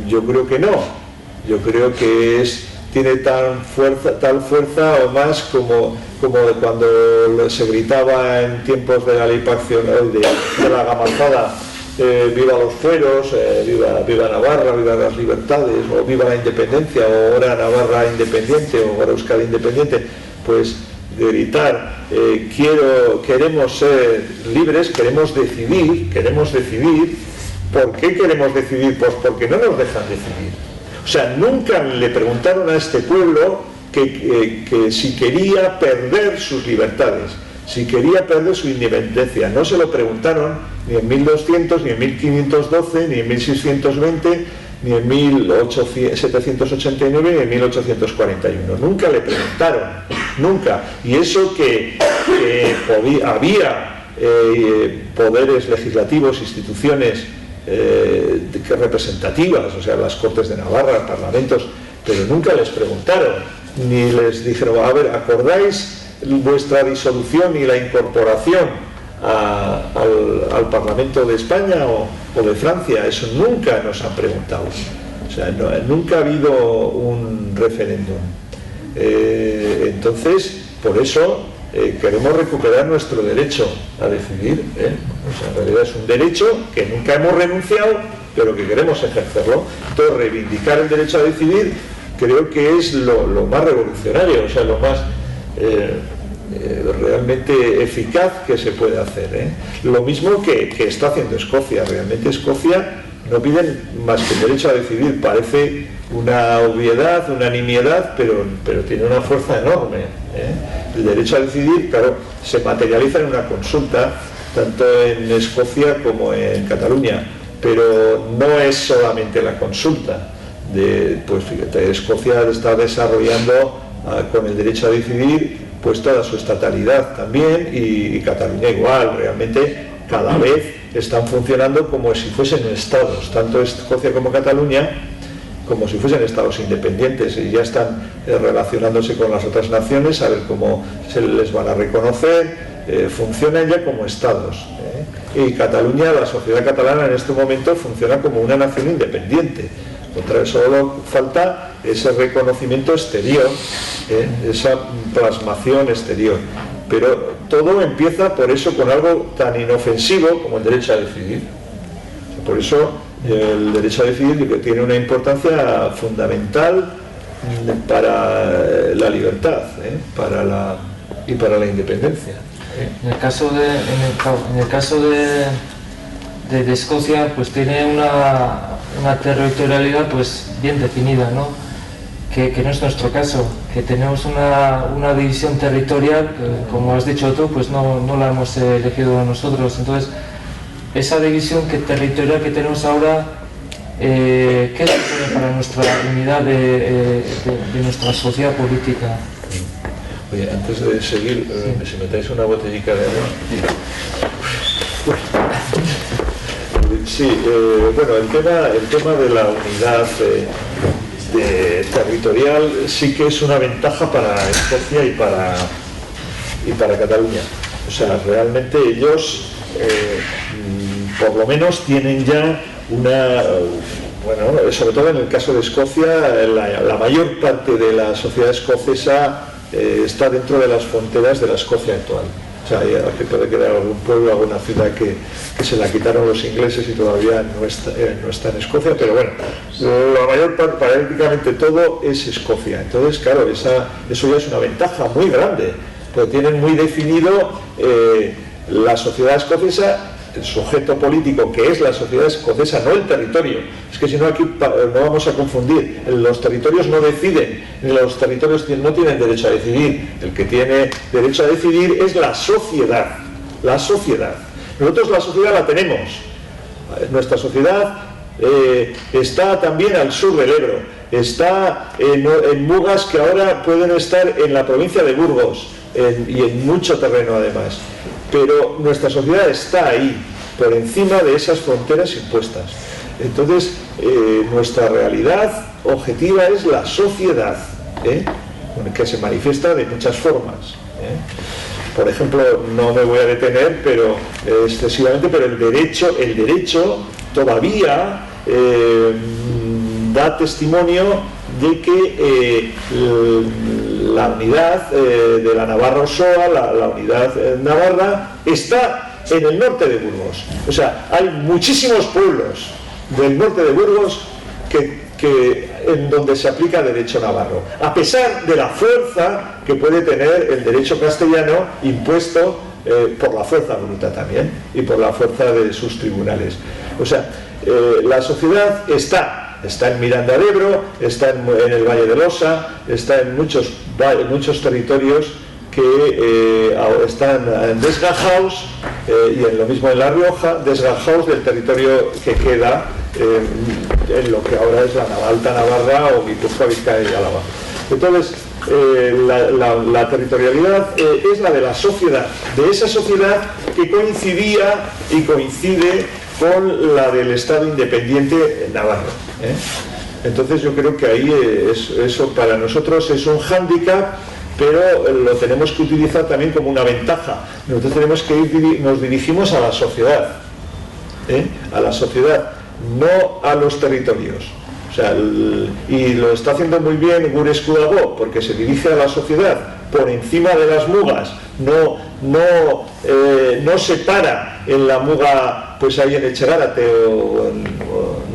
Yo creo que no. Yo creo que tiene tal fuerza o más como de cuando se gritaba en tiempos de la ley paccional de la gamazada, viva los fueros, viva Navarra, viva las libertades, o viva la independencia, o ahora Navarra independiente, o ahora Euskadi independiente. Pues gritar queremos ser libres, queremos decidir. ¿Por qué queremos decidir? Pues porque no nos dejan decidir. O sea, nunca le preguntaron a este pueblo que si quería perder sus libertades, si quería perder su independencia. No se lo preguntaron ni en 1200, ni en 1512, ni en 1620, ni en 1789, ni en 1841. Nunca le preguntaron, nunca. Y eso que había poderes legislativos, instituciones representativas, o sea, las Cortes de Navarra, parlamentos, pero nunca les preguntaron, ni les dijeron, a ver, ¿acordáis vuestra disolución y la incorporación al Parlamento de España o de Francia? Eso nunca nos han preguntado. O sea, nunca ha habido un referéndum. Entonces, por eso queremos recuperar nuestro derecho a decidir. O sea, en realidad es un derecho que nunca hemos renunciado, pero que queremos ejercerlo. Entonces, reivindicar el derecho a decidir creo que es lo más revolucionario, o sea, lo más realmente eficaz que se puede hacer. Lo mismo que está haciendo Escocia. Realmente Escocia no piden más que el derecho a decidir. Parece una obviedad, una nimiedad, pero tiene una fuerza enorme. El derecho a decidir, claro, se materializa en una consulta, tanto en Escocia como en Cataluña, pero no es solamente la consulta. Pues fíjate, Escocia está desarrollando con el derecho a decidir pues toda su estatalidad también, y Cataluña igual. Realmente cada vez están funcionando como si fuesen estados, tanto Escocia como Cataluña, como si fuesen estados independientes, y ya están relacionándose con las otras naciones a ver cómo se les van a reconocer. Funcionan ya como estados. Y Cataluña, la sociedad catalana en este momento funciona como una nación independiente. Solo falta ese reconocimiento exterior, esa plasmación exterior. Pero todo empieza por eso con algo tan inofensivo como el derecho a decidir. Por eso el derecho a decidir tiene una importancia fundamental para la libertad, y para la independencia. En el caso de Escocia, pues tiene una territorialidad pues bien definida, ¿no? Que no es nuestro caso, que tenemos una división territorial que, como has dicho tú, pues no la hemos elegido nosotros. Entonces, esa división territorial que tenemos ahora, ¿qué supone para nuestra unidad de nuestra sociedad política? Oye, antes de seguir, si me traes una botellica de agua. Sí, bueno, el tema de la unidad territorial sí que es una ventaja para Escocia y para Cataluña. O sea, realmente ellos, por lo menos, tienen ya bueno, sobre todo en el caso de Escocia, la mayor parte de la sociedad escocesa está dentro de las fronteras de la Escocia actual. O sea, que puede quedar algún pueblo, alguna ciudad que se la quitaron los ingleses y todavía no está en Escocia, pero bueno, la mayor parte, prácticamente todo es Escocia. Entonces, claro, eso ya es una ventaja muy grande, porque tienen muy definido la sociedad escocesa, el sujeto político que es la sociedad escocesa, no el territorio. Es que si no, aquí no vamos a confundir. Los territorios no deciden, los territorios no tienen derecho a decidir. El que tiene derecho a decidir es la sociedad. La sociedad. Nosotros la sociedad la tenemos. Nuestra sociedad está también al sur del Ebro. Está en Mugas, que ahora pueden estar en la provincia de Burgos, y en mucho terreno además. Pero nuestra sociedad está ahí, por encima de esas fronteras impuestas. Entonces, nuestra realidad objetiva es la sociedad, que se manifiesta de muchas formas. Por ejemplo, no me voy a detener, pero excesivamente, pero el derecho todavía da testimonio de que la unidad de la Navarra Osoa, la unidad navarra, está en el norte de Burgos. O sea, hay muchísimos pueblos del norte de Burgos que en donde se aplica derecho navarro, a pesar de la fuerza que puede tener el derecho castellano impuesto por la fuerza bruta también y por la fuerza de sus tribunales. O sea, la sociedad está en Miranda de Ebro, está en el Valle del Osa, está en muchos territorios que están desgajados, y en lo mismo en La Rioja, desgajados del territorio que queda en lo que ahora es la Alta Navarra o Guipúzcoa, Vizcaya y Álava. Entonces, la territorialidad es la de la sociedad, de esa sociedad que coincidía y coincide con la del Estado independiente navarro. Entonces yo creo que ahí eso para nosotros es un hándicap, pero lo tenemos que utilizar también como una ventaja. Nosotros tenemos que nos dirigimos a la sociedad, no a los territorios. O sea, y lo está haciendo muy bien Gure Escudagó, porque se dirige a la sociedad por encima de las mugas, no se para en la muga, pues ahí en Etxegárate,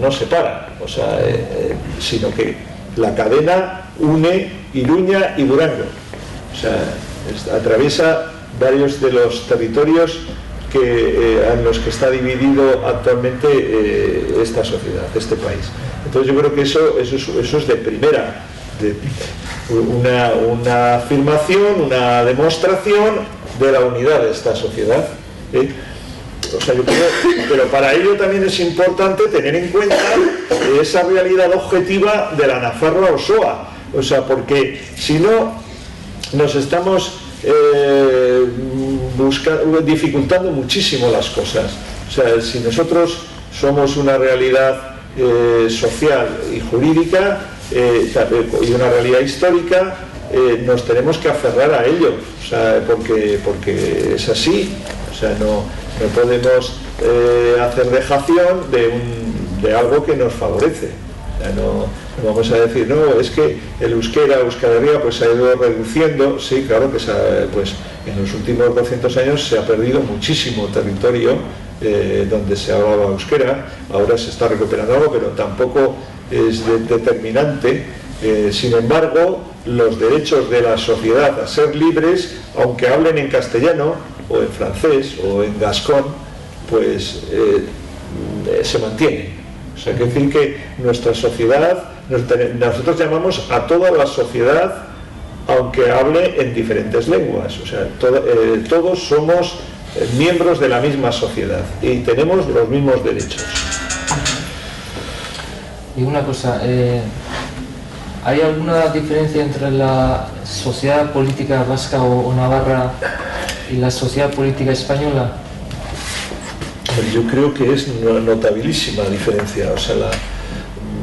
no se para, o sea, sino que la cadena une Iruña y Durango. O sea, atraviesa varios de los territorios en los que está dividido actualmente esta sociedad, este país. Entonces yo creo que eso es de primera, una afirmación, una demostración de la unidad de esta sociedad. O sea, yo creo, pero para ello también es importante tener en cuenta esa realidad objetiva de la Nafarroa Osoa. O sea, porque si no nos estamos dificultando muchísimo las cosas. O sea, si nosotros somos una realidad social y jurídica y una realidad histórica, nos tenemos que aferrar a ello, o sea, porque es así. O sea, no podemos hacer dejación de algo que nos favorece. O sea, no vamos a decir, no, es que el euskera, Euskal Herria, pues se ha ido reduciendo. Sí, claro que pues en los últimos 200 años se ha perdido muchísimo territorio donde se hablaba euskera. Ahora se está recuperando algo, pero tampoco es determinante. Sin embargo, los derechos de la sociedad a ser libres, aunque hablen en castellano o en francés o en gascón, pues se mantienen. O sea, quiere decir que nuestra sociedad, nosotros llamamos a toda la sociedad, aunque hable en diferentes lenguas. O sea, todos somos miembros de la misma sociedad y tenemos los mismos derechos. Y una cosa, ¿hay alguna diferencia entre la sociedad política vasca o navarra y la sociedad política española? Yo creo que es notabilísima diferencia. O sea,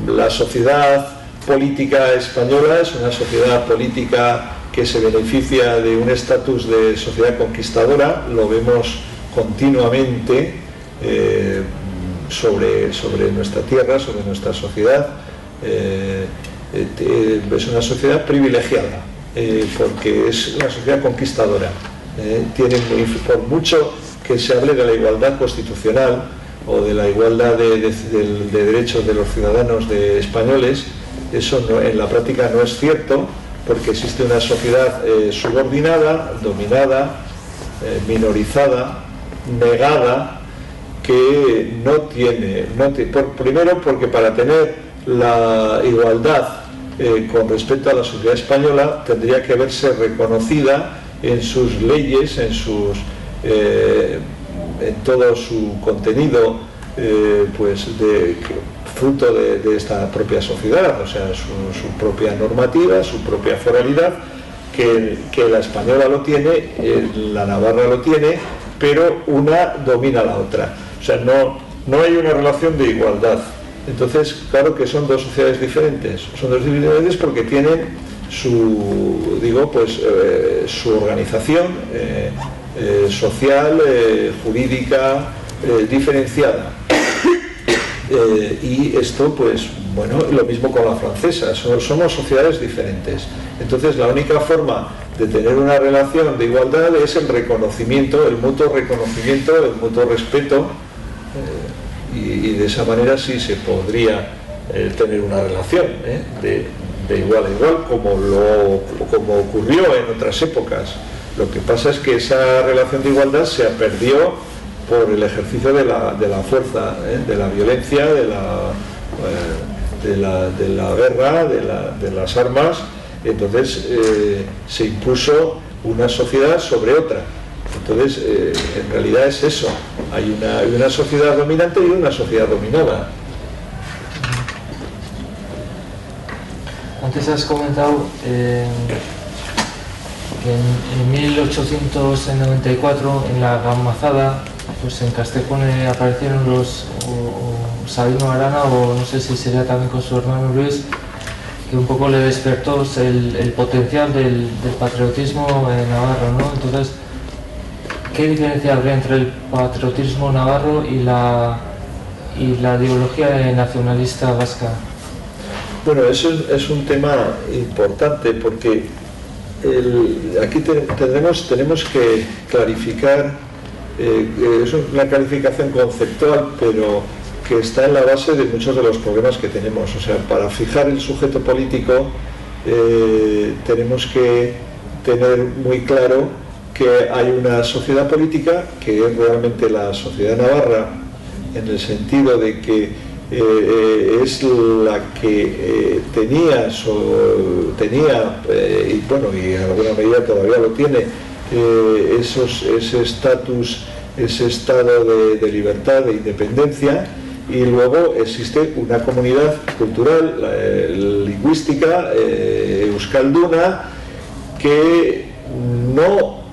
la sociedad política española es una sociedad política que se beneficia de un estatus de sociedad conquistadora. Lo vemos continuamente sobre nuestra tierra, sobre nuestra sociedad. Es una sociedad privilegiada porque es una sociedad conquistadora. Por mucho que se hable de la igualdad constitucional o de la igualdad de derechos de los ciudadanos españoles, eso en la práctica no es cierto, porque existe una sociedad subordinada, dominada, minorizada, negada, que primero porque para tener la igualdad con respecto a la sociedad española tendría que verse reconocida en sus leyes, en todo su contenido, pues fruto de esta propia sociedad, o sea, su propia normativa, su propia foralidad, que la española lo tiene, la navarra lo tiene, pero una domina a la otra. O sea, no hay una relación de igualdad. Entonces, claro que son dos sociedades diferentes. Son dos diferentes porque tienen su organización social, jurídica, diferenciada. Y esto, pues, bueno, lo mismo con la francesa. Somos sociedades diferentes. Entonces, la única forma de tener una relación de igualdad es el reconocimiento, el mutuo reconocimiento, el mutuo respeto, y de esa manera sí se podría tener una relación de igual a igual, como ocurrió en otras épocas. Lo que pasa es que esa relación de igualdad se perdió por el ejercicio de la fuerza, de la violencia, de la guerra, de las armas. Entonces se impuso una sociedad sobre otra. Entonces en realidad es eso, hay una sociedad dominante y una sociedad dominada. Antes has comentado que en 1894 en la Gamazada, pues en Castejón aparecieron los Sabino Arana, o no sé si sería también con su hermano Luis, que un poco le despertó el potencial del patriotismo navarro, ¿no? Entonces, ¿qué diferencia habría entre el patriotismo navarro y la ideología nacionalista vasca? Bueno, eso es un tema importante, porque aquí tenemos que clarificar, es una clarificación conceptual, pero que está en la base de muchos de los problemas que tenemos. O sea, para fijar el sujeto político tenemos que tener muy claro que hay una sociedad política que es realmente la sociedad navarra, en el sentido de que es la que tenía y bueno, y en alguna medida todavía lo tiene, ese estatus, ese estado de libertad, de independencia. Y luego existe una comunidad cultural, lingüística, euskalduna, que no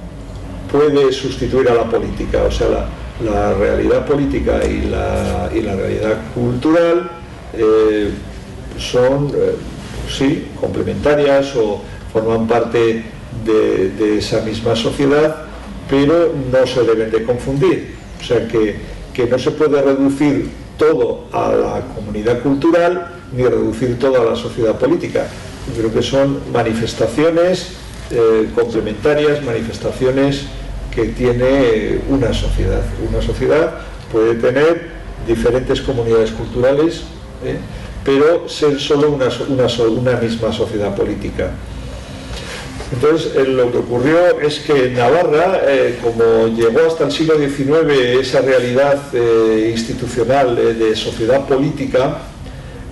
puede sustituir a la política. O sea, la realidad política y la realidad cultural son, sí, complementarias o forman parte de esa misma sociedad, pero no se deben de confundir. O sea, que no se puede reducir todo a la comunidad cultural ni reducir todo a la sociedad política. Yo creo que son manifestaciones complementarias, manifestaciones que tiene una sociedad. Una sociedad puede tener diferentes comunidades culturales, pero ser solo una misma sociedad política. Entonces, lo que ocurrió es que en Navarra, como llegó hasta el siglo XIX esa realidad institucional de sociedad política,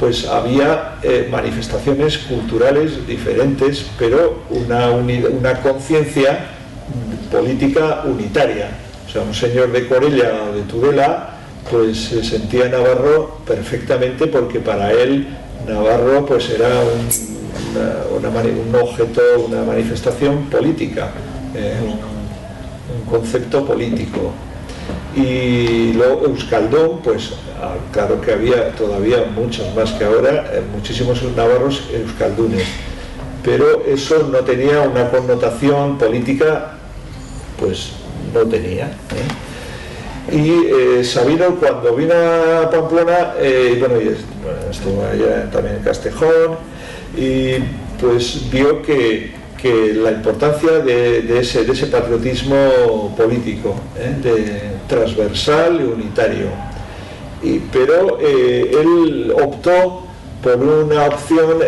pues había manifestaciones culturales diferentes, pero una conciencia política unitaria. O sea, un señor de Corella o de Tudela pues se sentía navarro perfectamente, porque para él Navarro pues era un objeto, una manifestación política, un concepto político. Y luego euskaldun, pues claro que había todavía muchos más que ahora, muchísimos navarros euskaldunes, pero eso no tenía una connotación política, pues no tenía. Y Sabino, cuando vino a Pamplona, estuvo allá también en Castejón, y pues vio que la importancia de ese patriotismo político, de transversal y unitario. Pero él optó por una opción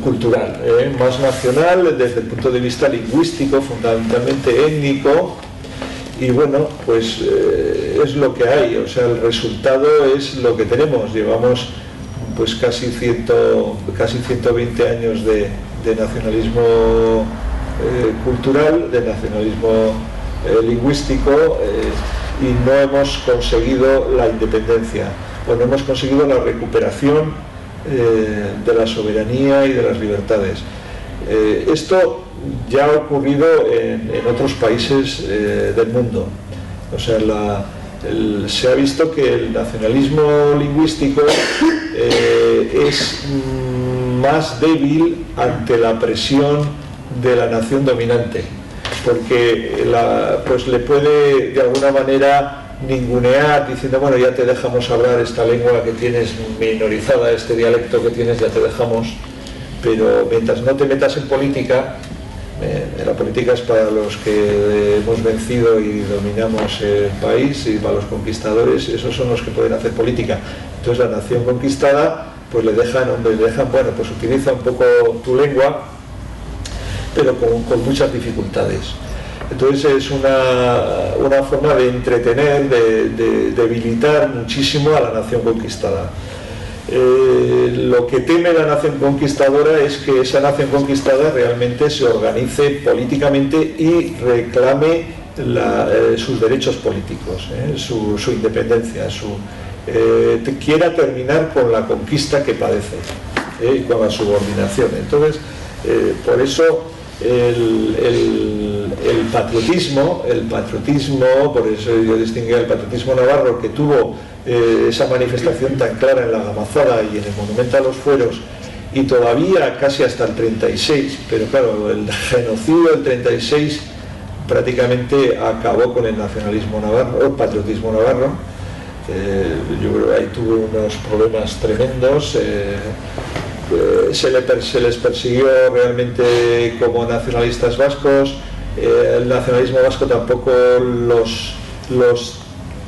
cultural, más nacional, desde el punto de vista lingüístico, fundamentalmente étnico. Y bueno, pues es lo que hay, o sea, el resultado es lo que tenemos. Llevamos pues casi 120 años de nacionalismo cultural, de nacionalismo lingüístico, y no hemos conseguido la independencia, o no hemos conseguido la recuperación de la soberanía y de las libertades. Esto ya ha ocurrido en otros países del mundo. O sea, se ha visto que el nacionalismo lingüístico es más débil ante la presión de la nación dominante, porque pues le puede de alguna manera ningunear diciendo, bueno, ya te dejamos hablar esta lengua que tienes minorizada, este dialecto que tienes, ya te dejamos, pero mientras no te metas en política La política es para los que hemos vencido y dominamos el país, y para los conquistadores, esos son los que pueden hacer política. Entonces la nación conquistada, pues le dejan, bueno, pues utiliza un poco tu lengua, pero con muchas dificultades. Entonces es una forma de entretener, de debilitar muchísimo a la nación conquistada. Lo que teme la nación conquistadora es que esa nación conquistada realmente se organice políticamente y reclame sus derechos políticos, su independencia, quiera terminar con la conquista que padece, y con la subordinación. Entonces, por eso el patriotismo, por eso yo distinguía el patriotismo navarro, que tuvo esa manifestación tan clara en la Gamazada y en el Monumento a los Fueros, y todavía casi hasta el 36, pero claro, el genocidio del 36 prácticamente acabó con el nacionalismo navarro, el patriotismo navarro. Yo creo que ahí tuvo unos problemas tremendos. Se les persiguió realmente como nacionalistas vascos. El nacionalismo vasco tampoco los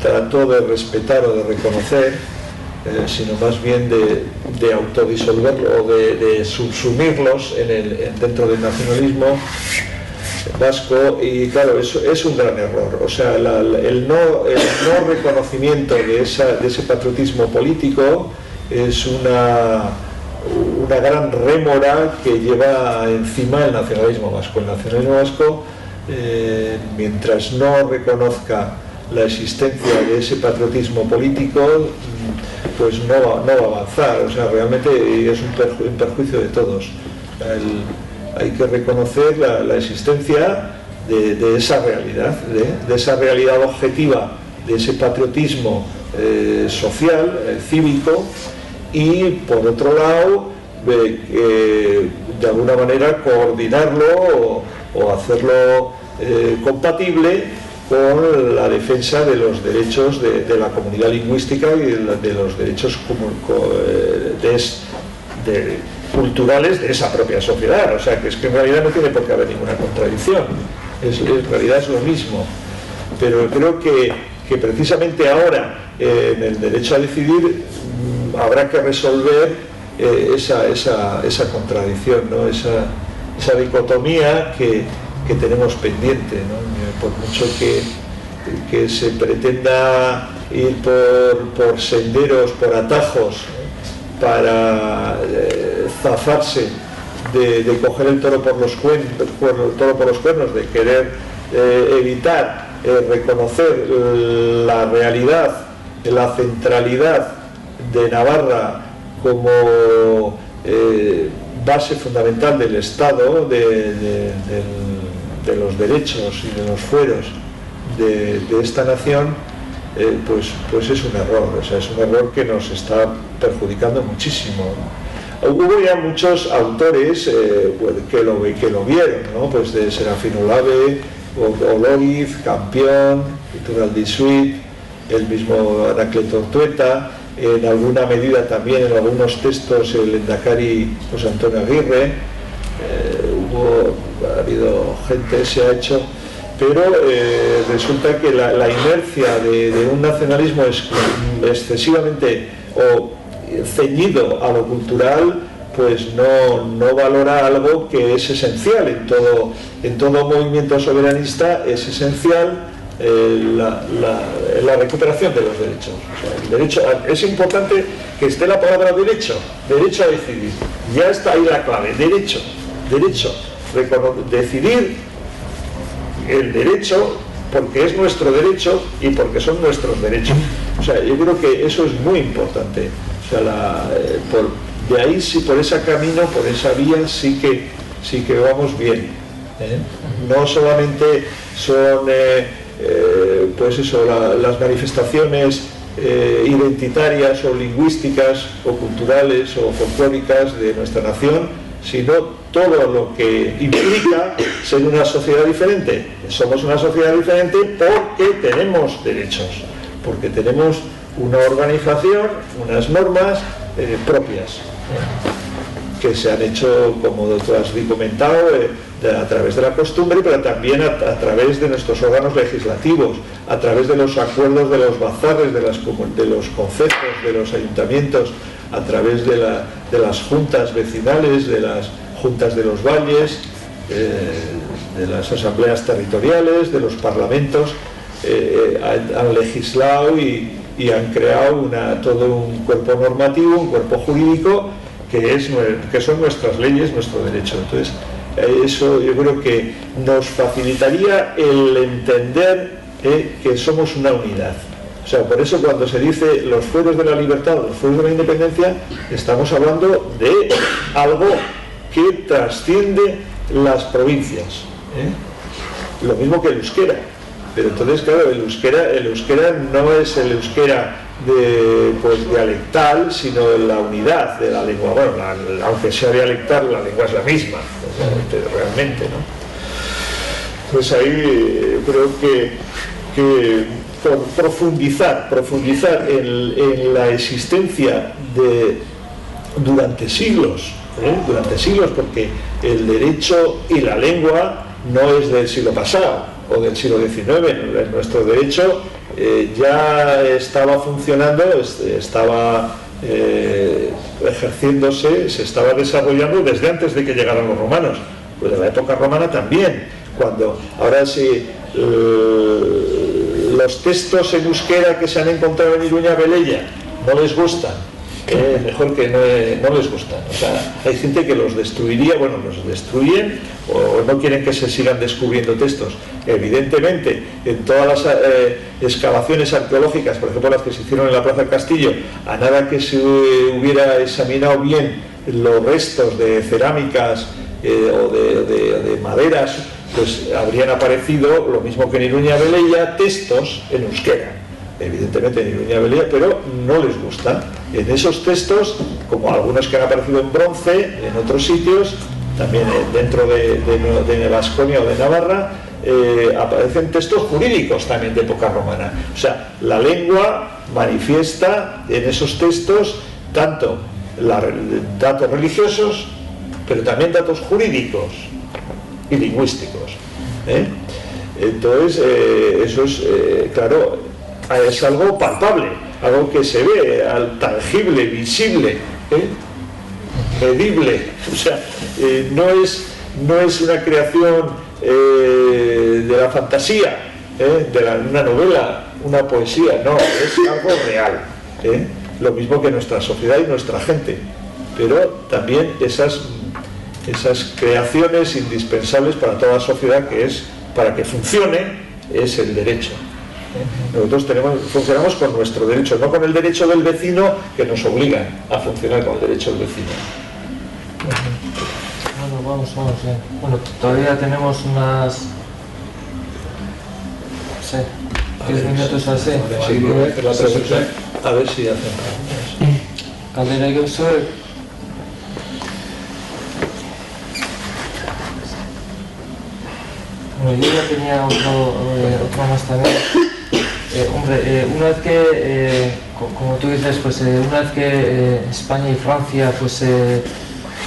trató de respetar o de reconocer, sino más bien de autodisolverlo o de subsumirlos dentro del nacionalismo vasco. Y claro, eso es un gran error. O sea, el no reconocimiento de ese patriotismo político es una gran rémora que lleva encima el nacionalismo vasco. El nacionalismo vasco, mientras no reconozca la existencia de ese patriotismo político, pues no va a avanzar. O sea, realmente es un perjuicio de todos. Hay que reconocer la existencia de esa realidad, de esa realidad objetiva, de ese patriotismo social, cívico, y por otro lado, de alguna manera coordinarlo o hacerlo compatible con la defensa de los derechos de la comunidad lingüística y de los derechos culturales de esa propia sociedad. O sea, que es que en realidad no tiene por qué haber ninguna contradicción, en realidad es lo mismo. Pero creo que precisamente ahora, en el derecho a decidir, habrá que resolver esa contradicción, ¿no? esa dicotomía que tenemos pendiente, ¿no? Por mucho que se pretenda ir por senderos, por atajos, para zafarse de coger el toro por los cuernos, de querer evitar reconocer la realidad, la centralidad de Navarra como base fundamental del Estado, de los derechos y de los fueros de esta nación, pues es un error. O sea, es un error que nos está perjudicando muchísimo. Hubo ya muchos autores que lo vieron, ¿no? Pues de Serafín Olave, Olóriz, Campión, Iturralde, el mismo Anacleto Ortueta, en alguna medida también en algunos textos el lehendakari José Antonio Aguirre. Ha habido gente, se ha hecho, pero resulta que la inercia de un nacionalismo excesivamente ceñido a lo cultural, pues no valora algo que es esencial en todo movimiento soberanista. Es esencial la recuperación de los derechos. O sea, es importante que esté la palabra derecho a decidir. Ya está ahí la clave, derecho, decidir el derecho, porque es nuestro derecho y porque son nuestros derechos. O sea, yo creo que eso es muy importante. O sea, de ahí, sí, por ese camino, por esa vía, sí que vamos bien. No solamente son pues eso, las manifestaciones identitarias o lingüísticas o culturales o folclóricas de nuestra nación, sino todo lo que implica ser una sociedad diferente. Somos una sociedad diferente porque tenemos derechos, porque tenemos una organización, unas normas propias. que se han hecho, como tú has comentado, a través de la costumbre, pero también a través de nuestros órganos legislativos, a través de los acuerdos de los bazares, de los concejos, de los ayuntamientos, a través de las juntas vecinales, de las juntas de los valles, de las asambleas territoriales, de los parlamentos. Han legislado y han creado todo un cuerpo normativo, un cuerpo jurídico que son nuestras leyes, nuestro derecho. Entonces, eso yo creo que nos facilitaría el entender que somos una unidad. O sea, por eso cuando se dice los fueros de la libertad, los fueros de la independencia, estamos hablando de algo que trasciende las provincias. Lo mismo que el euskera. Pero entonces, claro, el euskera no es el euskera dialectal, sino la unidad de la lengua. Bueno, aunque sea dialectal, la lengua es la misma, realmente, ¿no? Pues ahí creo que por profundizar en la existencia durante siglos, porque el derecho y la lengua no es del siglo pasado o del siglo XIX. Nuestro derecho ya estaba funcionando, estaba ejerciéndose, se estaba desarrollando desde antes de que llegaran los romanos. Pues en la época romana también, ahora sí, los textos en euskera que se han encontrado en Iruña Velella no les gustan, mejor que no les gustan. O sea, hay gente que los destruiría, los destruyen o no quieren que se sigan descubriendo textos. Evidentemente, en todas las excavaciones arqueológicas, por ejemplo las que se hicieron en la Plaza del Castillo, a nada que se hubiera examinado bien los restos de cerámicas o de maderas, pues habrían aparecido, lo mismo que en Iruña Velella, textos en euskera. Evidentemente en Iruña Velella, pero no les gustan. En esos textos, como algunos que han aparecido en bronce, en otros sitios, también dentro de Vasconia o de Navarra, aparecen textos jurídicos también de época romana. O sea, la lengua manifiesta en esos textos tanto datos religiosos, pero también datos jurídicos y lingüísticos. Entonces, eso es, claro, es algo palpable, algo que se ve, tangible, visible, medible. O sea, no es una creación de la fantasía, de una novela, una poesía, no, es algo real. Lo mismo que nuestra sociedad y nuestra gente, pero también esas creaciones indispensables para toda sociedad, que es, para que funcione, es el derecho. Nosotros funcionamos con nuestro derecho, no con el derecho del vecino, que nos obliga a funcionar con el derecho del vecino. Bueno, vamos. Bueno, todavía tenemos unas 10 minutos así. A ver si hacen. Caldera y Gozoe. Bueno, yo ya tenía otro más también. Una vez que, como tú dices, pues una vez que España y Francia pues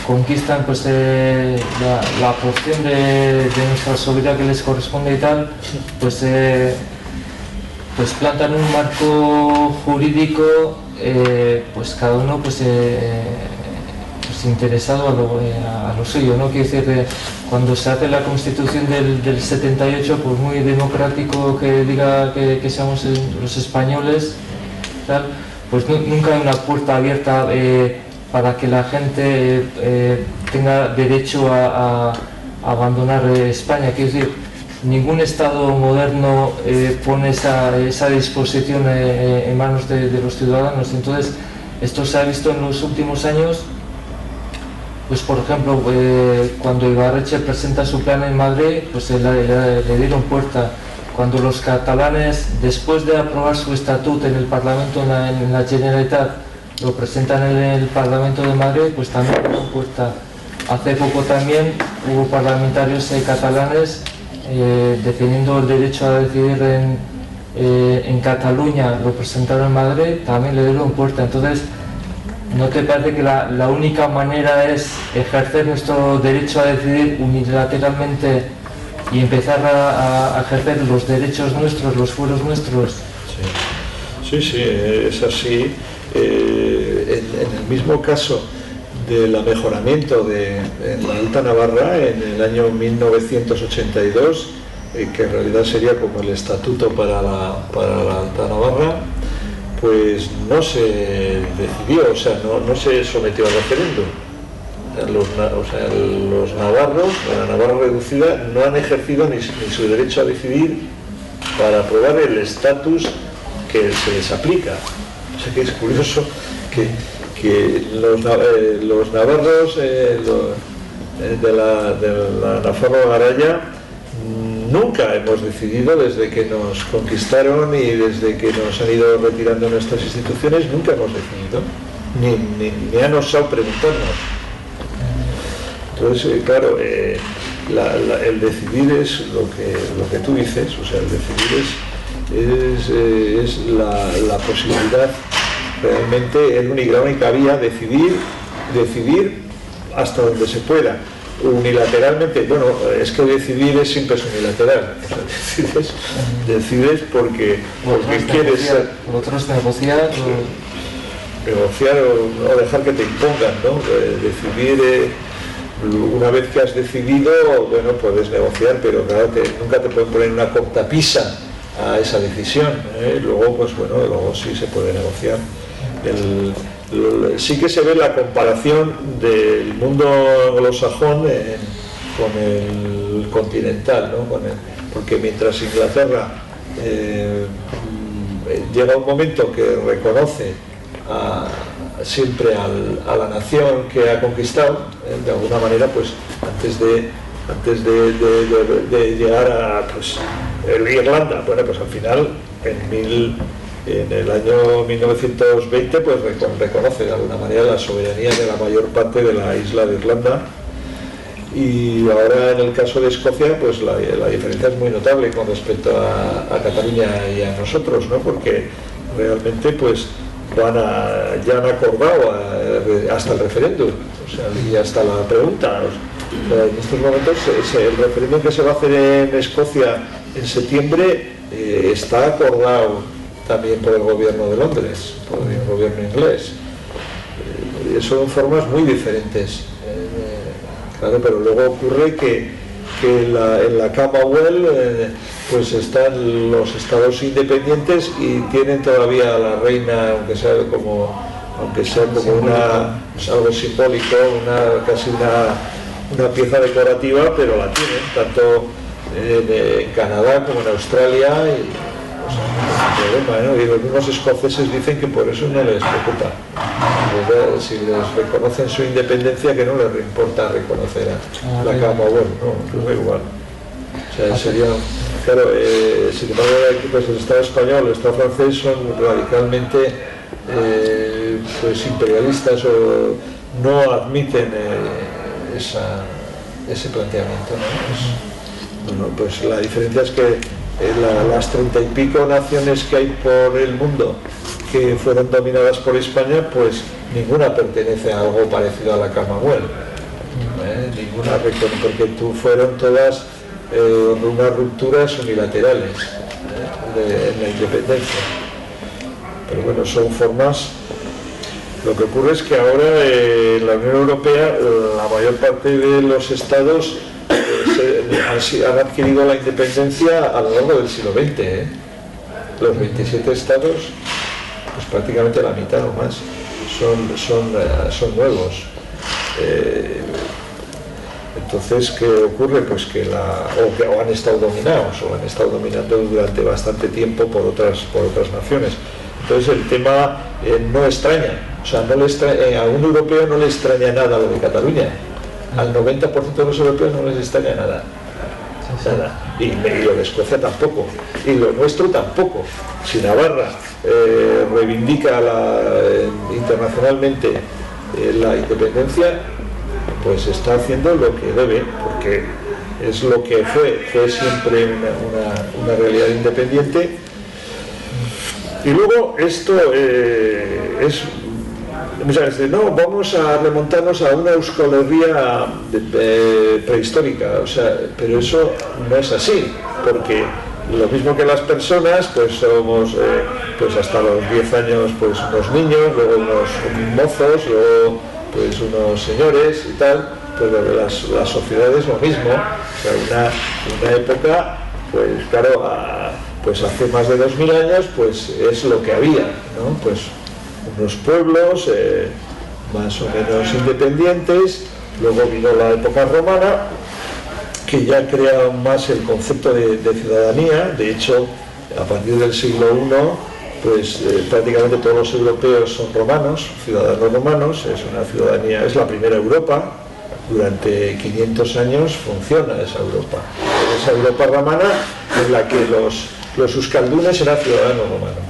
conquistan pues la porción de nuestra soberanía que les corresponde y tal, pues plantan un marco jurídico, pues cada uno pues interesado a lo suyo, ¿no? Quiero decir que cuando se hace la Constitución del 78, pues muy democrático que diga que seamos los españoles, tal, pues nunca hay una puerta abierta para que la gente tenga derecho a abandonar España. Quiero decir, ningún Estado moderno pone esa disposición en manos de los ciudadanos. Entonces, esto se ha visto en los últimos años. Pues por ejemplo, cuando Ibarretxe presenta su plan en Madrid, pues le dieron puerta. Cuando los catalanes, después de aprobar su estatuto en el Parlamento, en la Generalitat, lo presentan en el Parlamento de Madrid, pues también le dieron puerta. Hace poco también hubo parlamentarios catalanes defendiendo el derecho a decidir en Cataluña, lo presentaron en Madrid, también le dieron puerta. Entonces, ¿No te parece que la única manera es ejercer nuestro derecho a decidir unilateralmente y empezar a ejercer los derechos nuestros, los fueros nuestros? Sí, es así. En el mismo caso del mejoramiento en la Alta Navarra en el año 1982, que en realidad sería como el estatuto para la Alta Navarra, pues no se decidió, o sea, no se sometió a referéndum. Los navarros, la Navarra reducida, no han ejercido ni su derecho a decidir para aprobar el estatus que se les aplica. O sea que es curioso que los navarros de la Nafarroa-Garaia nunca hemos decidido, desde que nos conquistaron y desde que nos han ido retirando nuestras instituciones, nunca hemos decidido, ni han osado preguntarnos. Entonces, claro, el decidir es lo que tú dices, o sea, el decidir es la posibilidad, realmente es la única vía, decidir hasta donde se pueda. Unilateralmente, bueno, es que decidir siempre es unilateral, o sea, decides porque quieres negociar o dejar que te impongan, ¿no? Decidir, una vez que has decidido, bueno, puedes negociar, pero claro, nunca te pueden poner una cortapisa a esa decisión, ¿eh? Luego, pues bueno, luego sí se puede negociar. Sí que se ve la comparación del mundo anglosajón con el continental, ¿no? Porque mientras Inglaterra llega un momento que reconoce siempre a la nación que ha conquistado, de alguna manera, pues antes de llegar a pues, Irlanda, bueno, pues al final en el año 1920 pues reconoce de alguna manera la soberanía de la mayor parte de la isla de Irlanda, y ahora en el caso de Escocia pues la diferencia es muy notable con respecto a Cataluña y a nosotros, ¿no? Porque realmente pues ya han acordado hasta el referéndum, o sea, y hasta la pregunta. En estos momentos el referéndum que se va a hacer en Escocia en septiembre está acordado también por el gobierno de Londres, por el gobierno inglés. Son formas muy diferentes, claro, pero luego ocurre que en la Commonwealth pues están los estados independientes y tienen todavía a la reina, aunque sea como algo simbólico, casi una pieza decorativa, pero la tienen tanto en Canadá como en Australia. Problema, ¿no? Y los mismos escoceses dicen que por eso no les preocupa. Si les reconocen su independencia, que no les importa reconocer a la Commonwealth, no, es igual. O sea, sería, claro, sin embargo, aquí pues el Estado español, el Estado francés son radicalmente pues imperialistas o no admiten ese planteamiento, ¿no? Bueno, pues la diferencia es que las 30 y pico naciones que hay por el mundo que fueron dominadas por España, pues ninguna pertenece a algo parecido a la Commonwealth, ninguna, porque fueron todas unas rupturas unilaterales en la independencia. Pero bueno, son formas. Lo que ocurre es que ahora en la Unión Europea la mayor parte de los estados han adquirido la independencia a lo largo del siglo XX. Los 27 estados, pues prácticamente la mitad o más, son nuevos. Entonces, ¿qué ocurre? Pues que o han estado dominados, o han estado dominando durante bastante tiempo por otras naciones. Entonces el tema no extraña, o sea, a un europeo no le extraña nada lo de Cataluña. Al 90% de los europeos no les extraña nada. Y lo de Escocia tampoco, y lo nuestro tampoco. Si Navarra reivindica internacionalmente la independencia, pues está haciendo lo que debe, porque es lo que fue siempre una realidad independiente. Y luego esto es muchas veces, no, vamos a remontarnos a una Euskal Herria prehistórica, o sea, pero eso no es así, porque lo mismo que las personas, pues somos pues hasta los 10 años pues unos niños, luego unos mozos, luego pues unos señores y tal, pues las sociedades lo mismo, o sea, una época, pues claro, pues hace más de 2000 años, pues es lo que había, ¿no? Pues unos pueblos más o menos independientes, luego vino la época romana, que ya crea más el concepto de ciudadanía. De hecho, a partir del siglo I, pues prácticamente todos los europeos son romanos, ciudadanos romanos, es una ciudadanía, es la primera Europa, durante 500 años funciona esa Europa. Esa Europa romana en la que los euskaldunes eran ciudadanos romanos.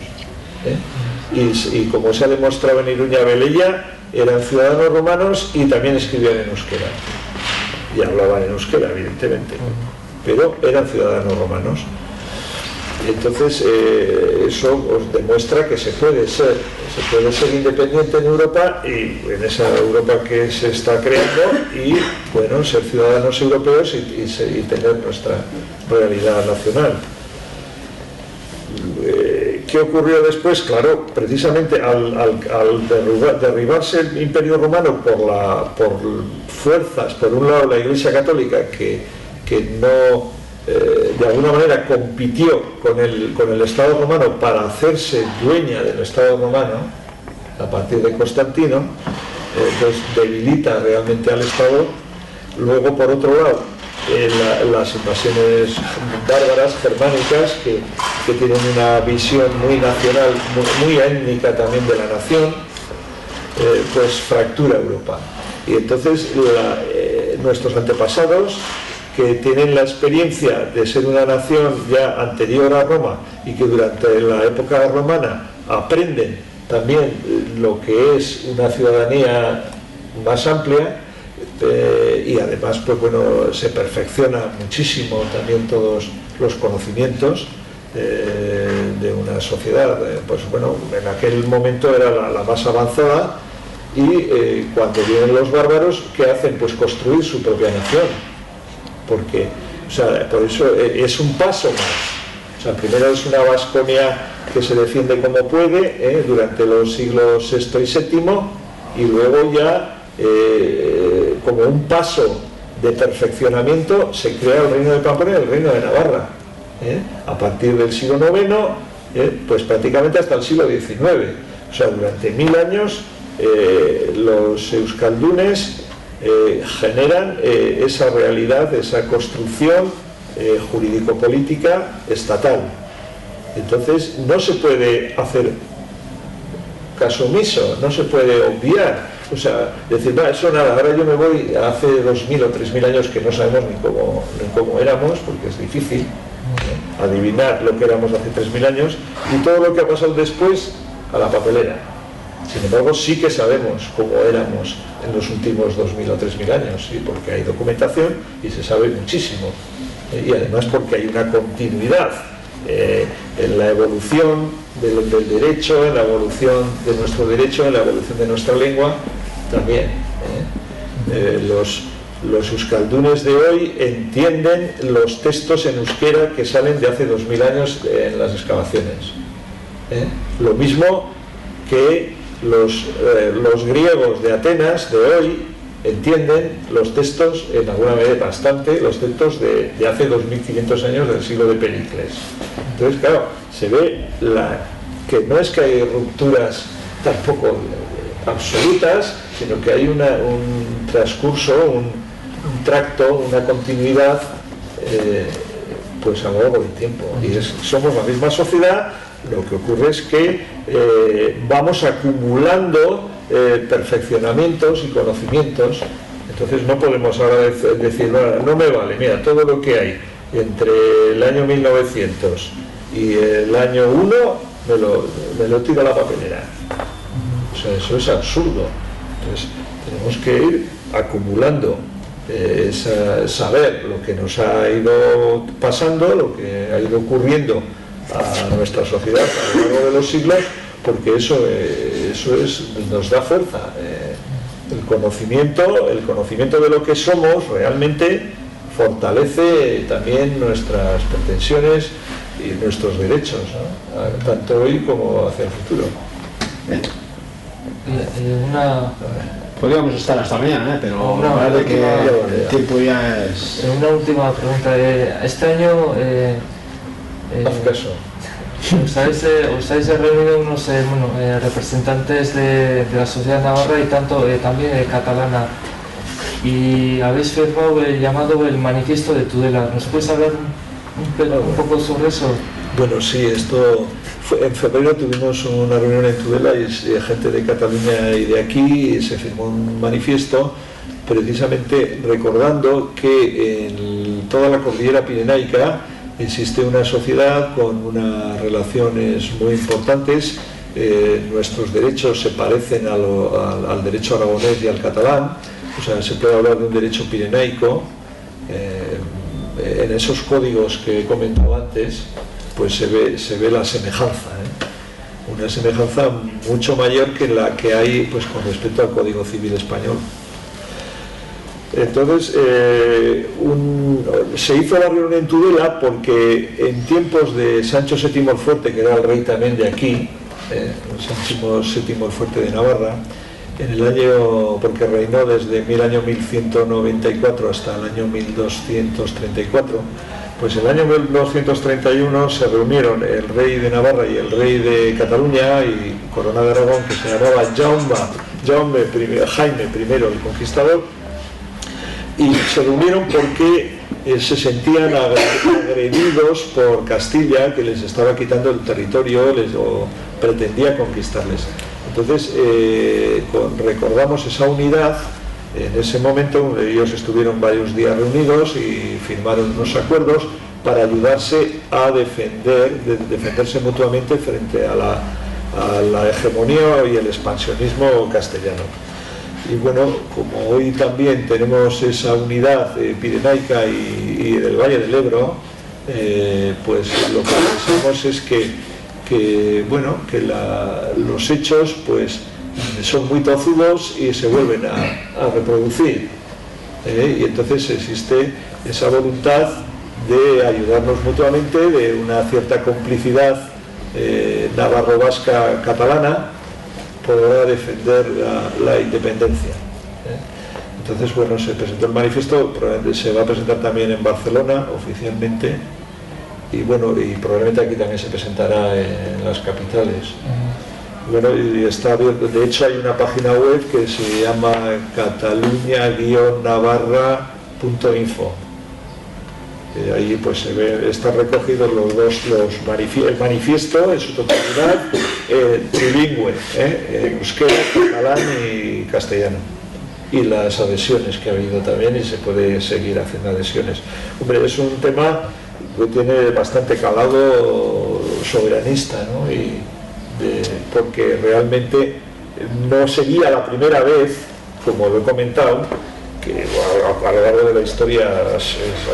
Y como se ha demostrado en Iruña Velella, eran ciudadanos romanos y también escribían en euskera. Y hablaban en euskera, evidentemente, pero eran ciudadanos romanos. Entonces, eso os demuestra que se puede ser independiente en Europa, y en esa Europa que se está creando, y bueno, ser ciudadanos europeos y tener nuestra realidad nacional. ¿Qué ocurrió después? Claro, precisamente al derribarse el Imperio Romano por fuerzas, por un lado la Iglesia Católica, que no, de alguna manera compitió con el Estado romano para hacerse dueña del Estado romano a partir de Constantino, pues debilita realmente al Estado. Luego, por otro lado, las invasiones bárbaras germánicas que tienen una visión muy nacional, muy étnica también de la nación, pues fractura Europa. Y entonces nuestros antepasados, que tienen la experiencia de ser una nación ya anterior a Roma y que durante la época romana aprenden también lo que es una ciudadanía más amplia, y además pues bueno, se perfecciona muchísimo también todos los conocimientos de una sociedad, pues bueno, en aquel momento era la más avanzada, y cuando vienen los bárbaros, ¿qué hacen? Pues construir su propia nación, porque, o sea, por eso es un paso más. O sea, primero es una Vasconia que se defiende como puede durante los siglos VI y VII, y luego ya como un paso de perfeccionamiento se crea el reino de Pamplona y el reino de Navarra, a partir del siglo IX, pues prácticamente hasta el siglo XIX. O sea, durante 1000 años los euskaldunes generan esa realidad, esa construcción jurídico-política estatal. Entonces no se puede hacer caso omiso, no se puede obviar. O sea, decir, eso nada, ahora yo me voy a hace 2000 o 3000 años que no sabemos ni cómo éramos, porque es difícil adivinar lo que éramos hace 3000 años, y todo lo que ha pasado después a la papelera. Sin embargo, sí que sabemos cómo éramos en los últimos 2000 o 3000 años, ¿sí? Porque hay documentación y se sabe muchísimo, y además porque hay una continuidad en la evolución del derecho, en la evolución de nuestro derecho, en la evolución de nuestra lengua también. Los euskaldunes de hoy entienden los textos en euskera que salen de hace 2000 años en las excavaciones. Lo mismo que los griegos de Atenas de hoy entienden los textos, en alguna medida bastante, los textos de hace 2500 años del siglo de Pericles. Entonces, claro, se ve que no es que hay rupturas tampoco absolutas, sino que hay un transcurso, un tracto, una continuidad, pues a lo largo del tiempo. Y somos la misma sociedad. Lo que ocurre es que vamos acumulando perfeccionamientos y conocimientos. Entonces no podemos ahora decir, no me vale, mira, todo lo que hay entre el año 1900 y el año 1 me lo tiro a la papelera. O sea, eso es absurdo. Entonces tenemos que ir acumulando, saber lo que nos ha ido pasando, lo que ha ido ocurriendo a nuestra sociedad a lo largo de los siglos, porque eso eso nos da fuerza. El conocimiento de lo que somos realmente fortalece también nuestras pretensiones y nuestros derechos, ¿no? Tanto hoy como hacia el futuro. Podríamos estar hasta mañana, pero la verdad que el tiempo ya es... Una última pregunta. Este año Haz caso. os habéis reunido unos representantes de la sociedad navarra y también catalana, y habéis firmado el llamado el manifiesto de Tudela. ¿Nos puedes hablar un poco sobre eso? Bueno, sí, en febrero tuvimos una reunión en Tudela y gente de Cataluña y de aquí, y se firmó un manifiesto precisamente recordando que en toda la cordillera pirenaica existe una sociedad con unas relaciones muy importantes. Nuestros derechos se parecen al derecho aragonés y al catalán, o sea, se puede hablar de un derecho pirenaico. En esos códigos que he comentado antes, pues se ve la semejanza, una semejanza mucho mayor que la que hay pues con respecto al Código Civil español. Entonces, se hizo la reunión en Tudela porque en tiempos de Sancho VII el Fuerte, que era el rey también de aquí, Sancho VII el Fuerte de Navarra, en el año, porque reinó desde el año 1194 hasta el año 1234, pues en el año 1231 se reunieron el rey de Navarra y el rey de Cataluña y corona de Aragón, que se llamaba Jaime I el Conquistador, y se reunieron porque se sentían agredidos por Castilla, que les estaba quitando el territorio o pretendía conquistarles. Entonces recordamos esa unidad. En ese momento ellos estuvieron varios días reunidos y firmaron unos acuerdos para ayudarse a defenderse mutuamente frente a la hegemonía y el expansionismo castellano. Y bueno, como hoy también tenemos esa unidad pirenaica y del Valle del Ebro, pues lo que pensamos es que los hechos pues son muy tozudos y se vuelven a reproducir, y entonces existe esa voluntad de ayudarnos mutuamente, de una cierta complicidad navarro-vasca catalana para defender la independencia. Entonces, bueno, se presentó el manifiesto, probablemente se va a presentar también en Barcelona oficialmente, y bueno, y probablemente aquí también se presentará en las capitales. Bueno, y está abierto. De hecho, hay una página web que se llama cataluña-navarra.info. Ahí pues están recogidos el manifiesto en su totalidad, trilingüe, en euskera, catalán y castellano, y las adhesiones que ha habido también, y se puede seguir haciendo adhesiones. Hombre, es un tema que tiene bastante calado soberanista, ¿no? Porque realmente no sería la primera vez, como lo he comentado, que a lo largo de la historia ha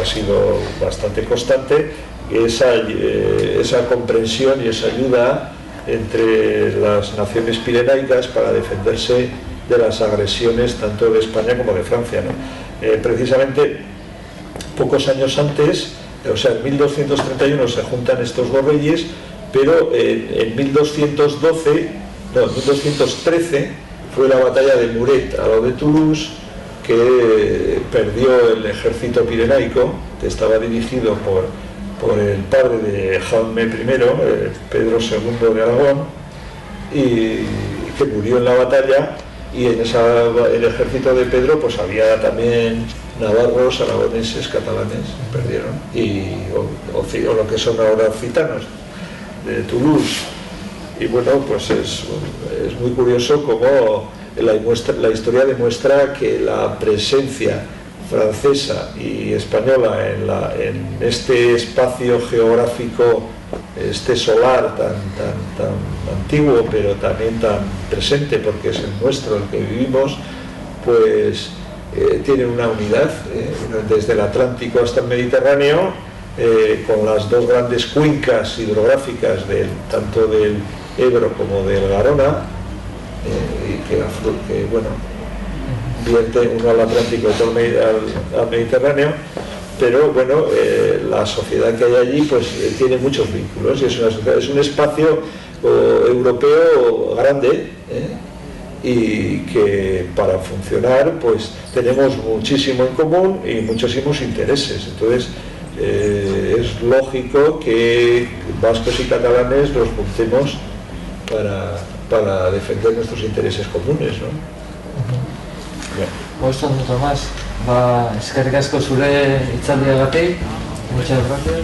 sido bastante constante, esa comprensión y esa ayuda entre las naciones pirenaicas para defenderse de las agresiones tanto de España como de Francia, ¿no? Precisamente pocos años antes, o sea, en 1231 se juntan estos dos reyes, pero en 1213 fue la batalla de Muret a lo de Toulouse, que perdió el ejército pirenaico, que estaba dirigido por el padre de Jaume I, Pedro II de Aragón, y que murió en la batalla. Y en el ejército de Pedro pues había también navarros, aragoneses, catalanes, perdieron, o lo que son ahora occitanos de Toulouse. Y bueno, pues es muy curioso cómo la historia demuestra que la presencia francesa y española en este espacio geográfico, este solar tan antiguo, pero también tan presente, porque es el nuestro, el que vivimos, pues tienen una unidad, desde el Atlántico hasta el Mediterráneo, con las dos grandes cuencas hidrográficas tanto del Ebro como del Garona, y que bueno, vierte uno al Atlántico y otro al Mediterráneo, pero bueno, la sociedad que hay allí pues tiene muchos vínculos y es un espacio europeo grande, y que para funcionar pues tenemos muchísimo en común y muchísimos intereses. Entonces es lógico que vascos y catalanes nos juntemos para defender nuestros intereses comunes, ¿no? Oso ondo, Tomas. Eskerrik asko zure hitzaldiagatik. Muchas gracias.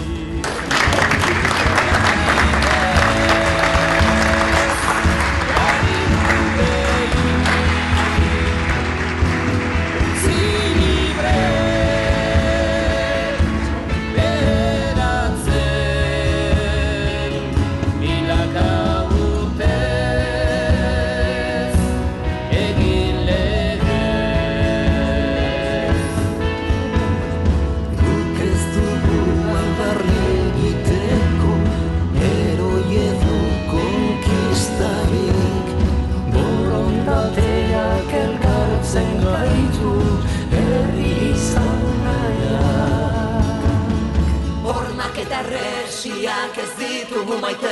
Ez ditugu maite,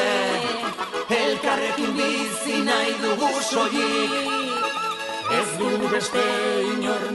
elkarrekin bizi nahi dugu soilik, ez dugu beste inor